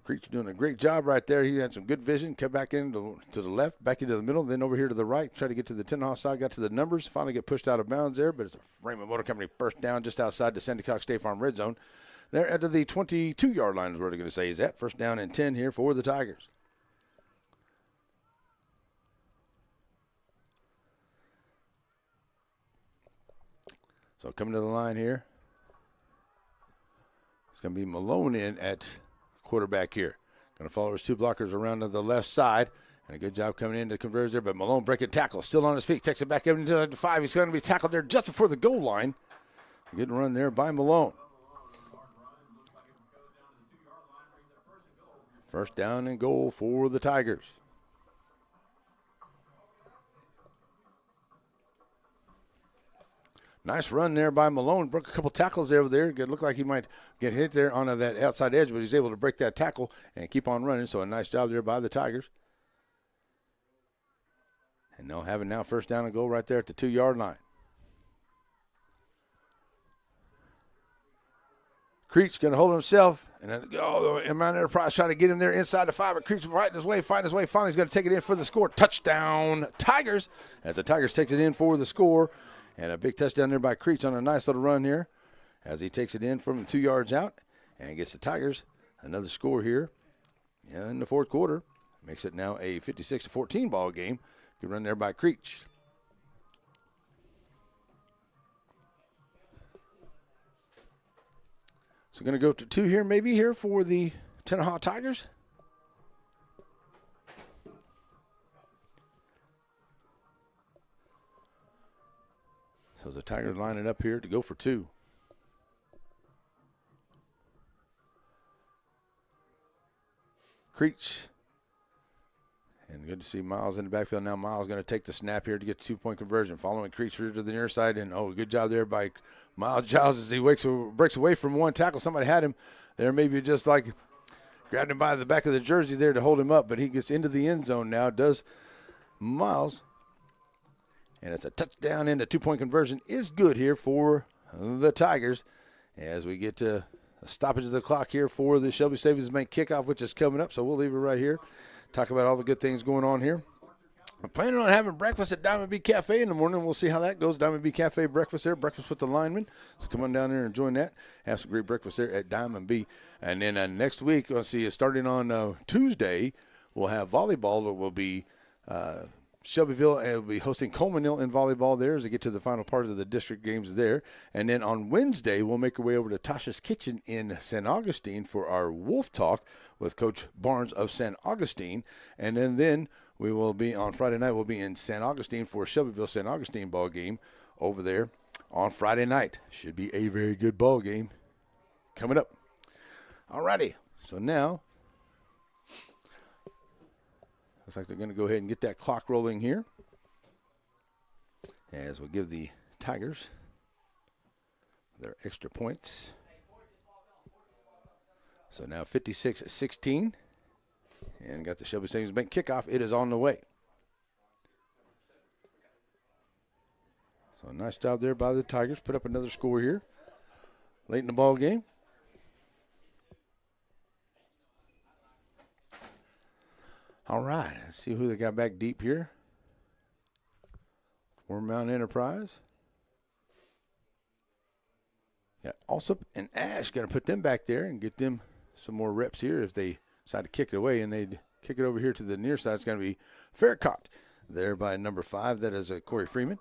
S2: Creech doing a great job right there. He had some good vision. Cut back into to the left, back into the middle, then over here to the right. Try to get to the Tenaha side. Got to the numbers. Finally get pushed out of bounds there, but it's a Raymond Motor Company first down just outside the Sandy Cox State Farm red zone. They're at the 22-yard line is where they're going to say he's at. First down and 10 here for the Tigers. So coming to the line here, it's going to be Malone in at quarterback here. Going to follow his 2 blockers around to the left side. And a good job coming in to converge there. But Malone breaking tackle. Still on his feet. Takes it back up into the 5. He's going to be tackled there just before the goal line. Good run there by Malone. First down and goal for the Tigers. Nice run there by Malone. Broke a couple tackles over there. It looked like he might get hit there on that outside edge, but he's able to break that tackle and keep on running. So a nice job there by the Tigers. And they'll have it now first down and goal right there at the 2-yard line. Creech going to hold himself. And then Mount Enterprise trying to get him there inside the 5. But Creech find his way. Finally, he's going to take it in for the score. Touchdown, Tigers. As the Tigers takes it in for the score. And a big touchdown there by Creech on a nice little run here as he takes it in from 2 yards out and gets the Tigers another score here in the fourth quarter. Makes it now a 56-14 ball game. Good run there by Creech. So going to go to 2 here maybe here for the Tenaha Tigers. So the Tigers line it up here to go for 2. Creech. And good to see Miles in the backfield. Now Miles going to take the snap here to get the 2-point conversion. Following Creech to the near side. And, good job there by Miles Giles as he breaks away from one tackle. Somebody had him there, maybe just like grabbed him by the back of the jersey there to hold him up. But he gets into the end zone now, does Miles. And it's a touchdown, and the 2-point conversion is good here for the Tigers as we get to a stoppage of the clock here for the Shelby Savings Bank kickoff, which is coming up. So we'll leave it right here. Talk about all the good things going on here. I'm planning on having breakfast at Diamond B Cafe in the morning. We'll see how that goes. Diamond B Cafe breakfast there, breakfast with the linemen. So come on down there and join that. Have some great breakfast there at Diamond B. And then next week, let's see, starting on Tuesday, we'll have volleyball that will be Shelbyville will be hosting Coleman Hill in volleyball there as they get to the final part of the district games there. And then on Wednesday, we'll make our way over to Tasha's Kitchen in San Augustine for our Wolf Talk with Coach Barnes of San Augustine. And then we will be on Friday night, we'll be in San Augustine for Shelbyville-San Augustine ball game over there on Friday night. Should be a very good ball game coming up. All righty, so now looks like they're going to go ahead and get that clock rolling here as we'll give the Tigers their extra points. So now 56-16, and got the Shelby Savings Bank kickoff. It is on the way. So nice job there by the Tigers. Put up another score here late in the ball game. All right, let's see who they got back deep here. For Mount Enterprise. Got Alsop and Ash going to put them back there and get them some more reps here if they decide to kick it away, and they'd kick it over here to the near side. It's going to be fair caught there by number 5. That is Corey Freeman.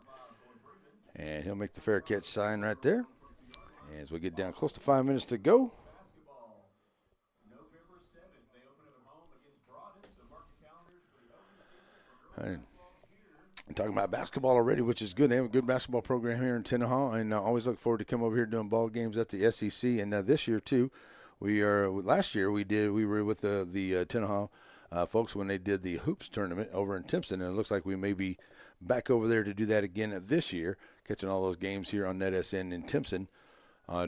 S2: And he'll make the fair catch sign right there. As we get down close to 5 minutes to go. And I'm talking about basketball already, which is good. They have a good basketball program here in Tenaha, and I always look forward to come over here doing ball games at the SEC. And this year too, last year we were with the Tenaha folks when they did the hoops tournament over in Timpson, and it looks like we may be back over there to do that again this year, catching all those games here on NETSN in Timpson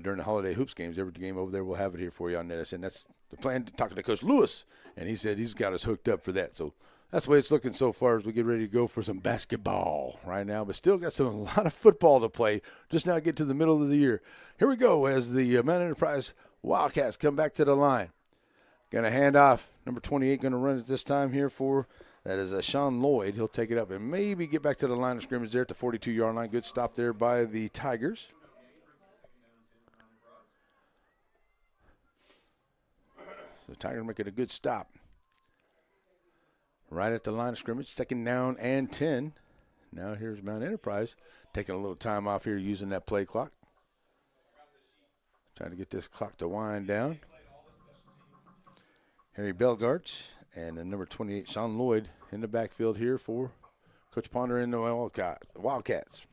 S2: during the holiday hoops games. Every game over there, we'll have it here for you on NETSN. That's the plan. Talking to Coach Lewis, and he said he's got us hooked up for that. So that's the way it's looking so far as we get ready to go for some basketball right now, but still got a lot of football to play. Just now get to the middle of the year. Here we go as the Mount Enterprise Wildcats come back to the line. Going to hand off. Number 28 going to run it this time here for, that is Sean Lloyd. He'll take it up and maybe get back to the line of scrimmage there at the 42-yard line. Good stop there by the Tigers. So the Tigers making a good stop. Right at the line of scrimmage, 2nd down and 10. Now here's Mount Enterprise taking a little time off here using that play clock. Trying to get this clock to wind down. Harry Belgarts and then number 28, Sean Lloyd, in the backfield here for Coach Ponder and the Wildcats.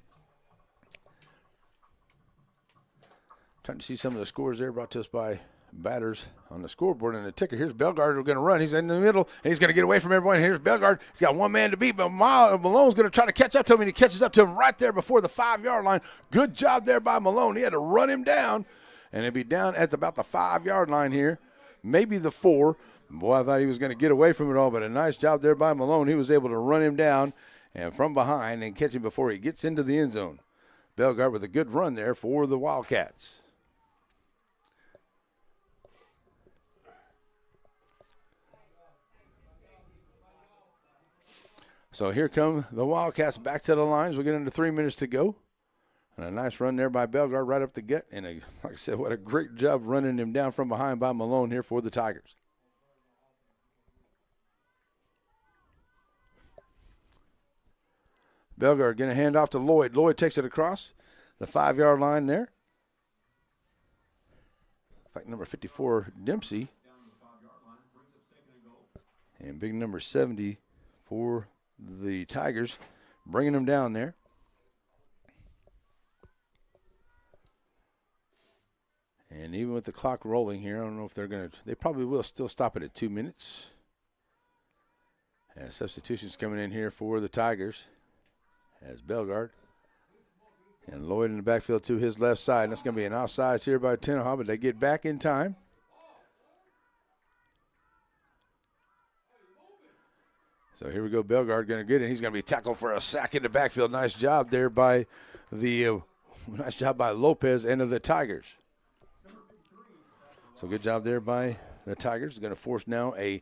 S2: Trying to see some of the scores there brought to us by batters on the scoreboard and the ticker. Here's Belgard going to run. He's in the middle, and he's going to get away from everyone. Here's Belgard. He's got one man to beat, but Malone's going to try to catch up to him, and he catches up to him right there before the 5-yard line. Good job there by Malone. He had to run him down, and he'll be down at about the 5-yard line here, maybe the 4. Boy, I thought he was going to get away from it all, but a nice job there by Malone. He was able to run him down and from behind and catch him before he gets into the end zone. Belgard with a good run there for the Wildcats. So here come the Wildcats back to the lines. We get into 3 minutes to go. And a nice run there by Belgard right up the gut. And like I said, what a great job running him down from behind by Malone here for the Tigers. Belgard going to hand off to Lloyd. Lloyd takes it across the 5-yard line there. In fact, number 54, Dempsey. And big number 70 for the Tigers, bringing them down there. And even with the clock rolling here, I don't know if they probably will still stop it at 2 minutes. And substitutions coming in here for the Tigers as Belgard. And Lloyd in the backfield to his left side. And that's going to be an offsides here by Tenaha, but they get back in time. So here we go. Belgard going to get it. He's going to be tackled for a sack in the backfield. Nice job there by Lopez and of the Tigers. So good job there by the Tigers. It's going to force now a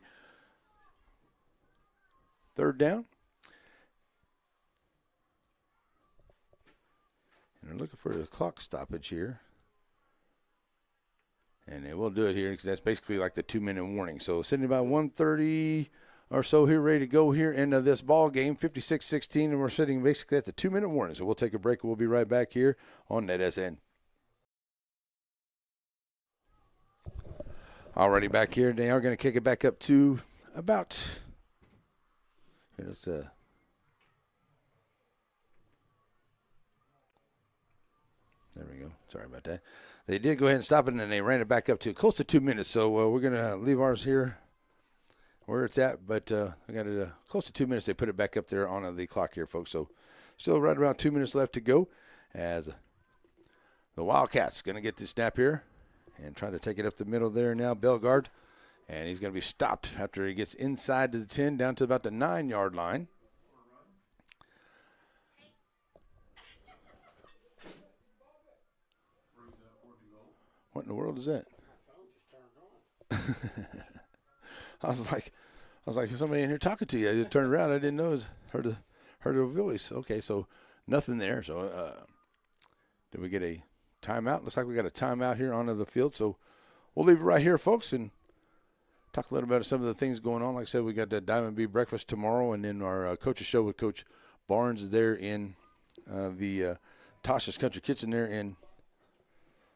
S2: 3rd down. And they're looking for a clock stoppage here. And they will do it here because that's basically like the 2-minute warning. So sitting about 1:30 or so here, ready to go here into this ball game, 56-16, and we're sitting basically at the 2-minute warning. So we'll take a break. We'll be right back here on NETSN. Already back here. They are going to kick it back up to about, there we go. Sorry about that. They did go ahead and stop it, and then they ran it back up to close to 2 minutes. So we're going to leave ours here where it's at, but I got it close to 2 minutes. They put it back up there on the clock here, folks. So still right around 2 minutes left to go as the Wildcats going to get this snap here and try to take it up the middle there now. Belgard, and he's going to be stopped after he gets inside to the 10 down to about the 9-yard line. What in the world is that? I was like, there's somebody in here talking to you. I just turned around. I didn't know it was heard a voice. Okay, so nothing there. So did we get a timeout? Looks like we got a timeout here onto the field. So we'll leave it right here, folks, and talk a little about some of the things going on. Like I said, we got the Diamond B breakfast tomorrow, and then our coach's show with Coach Barnes there in the Tasha's Country Kitchen there in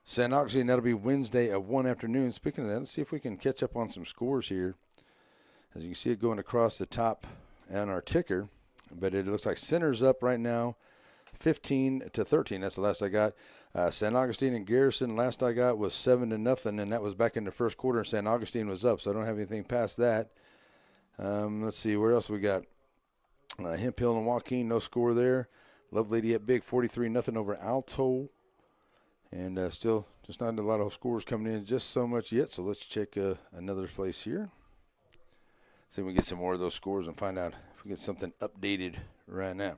S2: San Augustine. That'll be Wednesday at 1 afternoon. Speaking of that, let's see if we can catch up on some scores here. As you can see it going across the top on our ticker, but it looks like Center's up right now 15-13. That's the last I got. San Augustine and Garrison, last I got was 7-0, and that was back in the first quarter, and San Augustine was up, so I don't have anything past that. Let's see, where else we got? Hemphill and Joaquin, no score there. Love Lady at Big, 43-0 over Alto. And still just not a lot of scores coming in just so much yet, so let's check another place here. See if we can get some more of those scores and find out if we get something updated right now.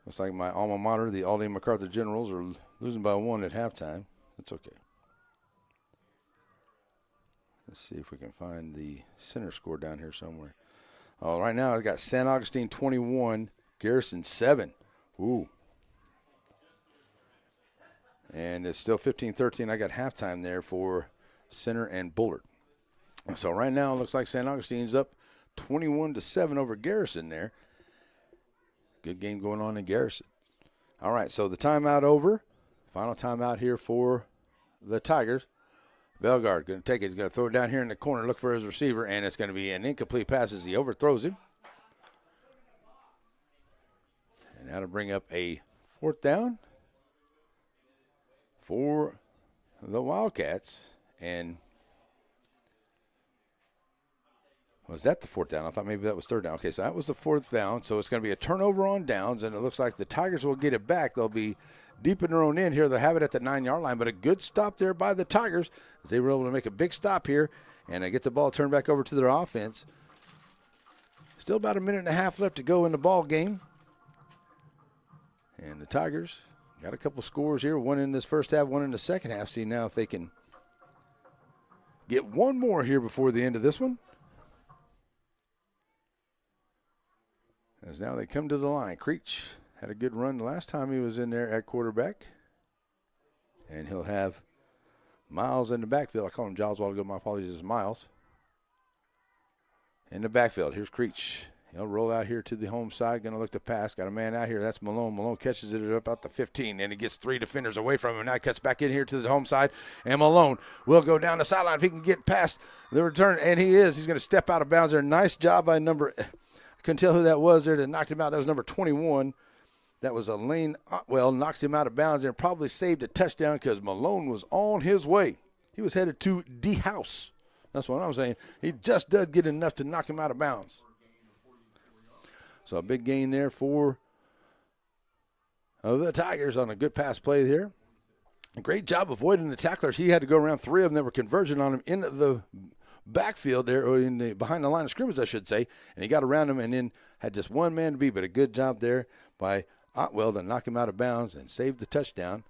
S2: Looks like my alma mater, the Aldine MacArthur Generals, are losing by 1 at halftime. That's okay. Let's see if we can find the center score down here somewhere. Oh, right now I got San Augustine 21, Garrison 7. Ooh. And it's still 15-13. I got halftime there for Center and Bullard. So right now it looks like San Augustine's up 21-7 over Garrison there. Good game going on in Garrison. All right, so the timeout over. Final timeout here for the Tigers. Bellegarde going to take it. He's going to throw it down here in the corner, look for his receiver, and it's going to be an incomplete pass as he overthrows him. And that'll bring up a 4th down for the Wildcats. And was that the 4th down? I thought maybe that was 3rd down. Okay, so that was the 4th down. So it's going to be a turnover on downs, and it looks like the Tigers will get it back. They'll be deep in their own end here. They'll have it at the 9-yard line, but a good stop there by the Tigers as they were able to make a big stop here and get the ball turned back over to their offense. Still about a minute and a half left to go in the ball game. And the Tigers got a couple scores here, one in this first half, one in the second half. See now if they can get one more here before the end of this one. As now they come to the line. Creech had a good run the last time he was in there at quarterback. And he'll have Miles in the backfield. I called him Giles a while ago. My apologies, it's Miles. In the backfield, here's Creech. He'll roll out here to the home side. Going to look to pass. Got a man out here. That's Malone. Malone catches it up out the 15. And he gets 3 defenders away from him. Now cuts back in here to the home side. And Malone will go down the sideline if he can get past the return. And he is. He's going to step out of bounds there. Nice job by I couldn't tell who that was there that knocked him out. That was number 21. That was Elaine Otwell. Knocks him out of bounds there and probably saved a touchdown because Malone was on his way. He was headed to the house. That's what I'm saying. He just does get enough to knock him out of bounds. So a big gain there for the Tigers on a good pass play here. A great job avoiding the tacklers. He had to go around 3 of them that were converging on him in the backfield there, or behind the line of scrimmage, I should say. And he got around him and then had just one man to beat, but a good job there by Otwell to knock him out of bounds and save the touchdown.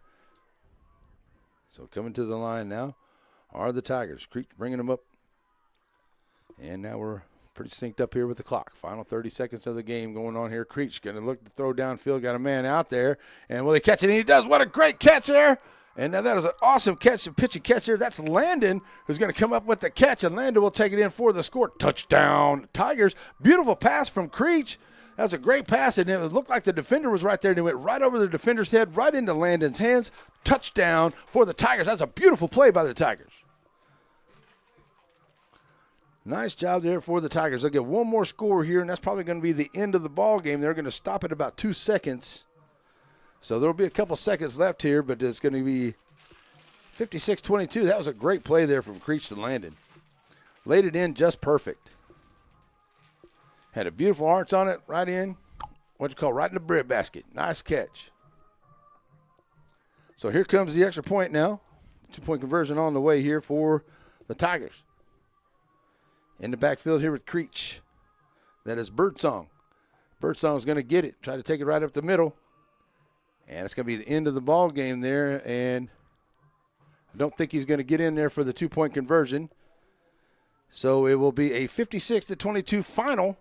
S2: So coming to the line now are the Tigers. Creek bringing them up. And now we're pretty synced up here with the clock. Final 30 seconds of the game going on here. Creech going to look to throw downfield. Got a man out there. And will he catch it? And he does. What a great catch there. And now that is an awesome catch, pitch and catch here. That's Landon who's going to come up with the catch. And Landon will take it in for the score. Touchdown, Tigers. Beautiful pass from Creech. That's a great pass. And it looked like the defender was right there. And it went right over the defender's head, right into Landon's hands. Touchdown for the Tigers. That's a beautiful play by the Tigers. Nice job there for the Tigers. They'll get one more score here, and that's probably going to be the end of the ball game. They're going to stop at about 2 seconds. So there will be a couple seconds left here, but it's going to be 56-22. That was a great play there from Creech to Landon. Laid it in just perfect. Had a beautiful arch on it, right in, right in the bread basket. Nice catch. So here comes the extra point now. 2-point conversion on the way here for the Tigers. In the backfield here with Creech. That is Birdsong. Birdsong's going to get it. Try to take it right up the middle. And it's going to be the end of the ball game there, and I don't think he's going to get in there for the 2-point conversion. So it will be a 56-22 final,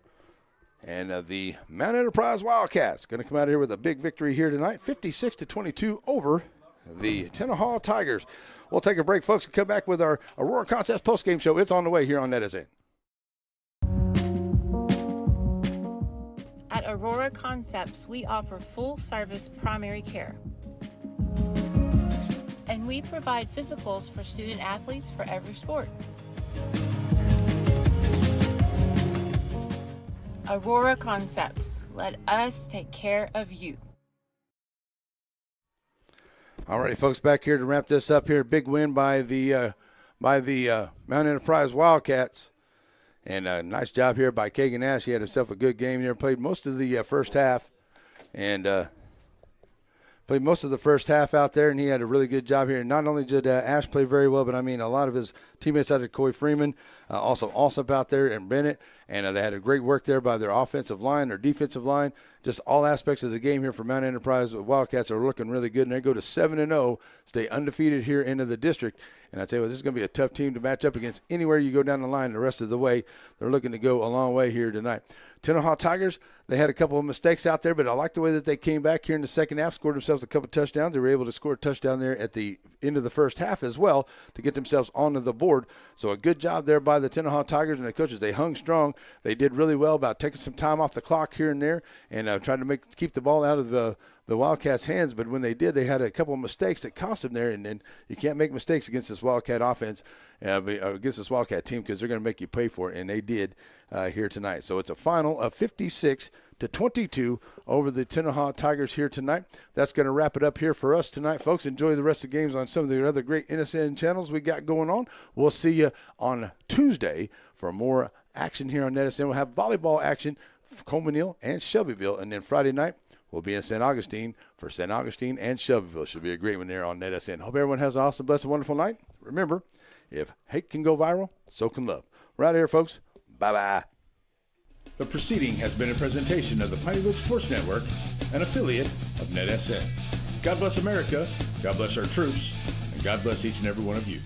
S2: and the Mount Enterprise Wildcats going to come out of here with a big victory here tonight, 56-22 over the Tenaha Tigers. We'll take a break, folks, and come back with our Aurora Concepts postgame show. It's on the way here on NETSN.
S10: At Aurora Concepts, we offer full-service primary care. And we provide physicals for student athletes for every sport. Aurora Concepts, let us take care of you.
S2: All right, folks, back here to wrap this up here. Big win by the Mount Enterprise Wildcats. And nice job here by Kagan Ash. He had himself a good game here. Played most of the first half. And played most of the first half out there, and he had a really good job here. And not only did Ash play very well, but, I mean, a lot of his teammates out there, Coy Freeman, also Alsop out there, and Bennett. And they had a great work there by their offensive line, their defensive line. Just all aspects of the game here for Mount Enterprise Wildcats are looking really good. And they go to 7-0, stay undefeated here into the district. And I tell you what, this is going to be a tough team to match up against anywhere you go down the line the rest of the way. They're looking to go a long way here tonight. Tenaha Tigers, they had a couple of mistakes out there, but I like the way that they came back here in the second half, scored themselves a couple touchdowns. They were able to score a touchdown there at the end of the first half as well to get themselves onto the board. So a good job there by the Tenaha Tigers and the coaches. They hung strong. They did really well about taking some time off the clock here and there and trying to keep the ball out of the Wildcats' hands. But when they did, they had a couple of mistakes that cost them there. And then you can't make mistakes against this Wildcat offense, against this Wildcat team, because they're going to make you pay for it. And they did here tonight. So it's a final of 56-22 over the Tenaha Tigers here tonight. That's going to wrap it up here for us tonight, folks. Enjoy the rest of the games on some of the other great NSN channels we got going on. We'll see you on Tuesday for more action here on NETSN. We'll have volleyball action for Coleman Hill and Shelbyville. And then Friday night, we'll be in St. Augustine for St. Augustine and Shelbyville. Should be a great one there on NETSN. Hope everyone has an awesome, blessed, wonderful night. Remember, if hate can go viral, so can love. We're out of here, folks. Bye-bye.
S12: The proceeding has been a presentation of the Pineywood Sports Network, an affiliate of NETSN. God bless America, God bless our troops, and God bless each and every one of you.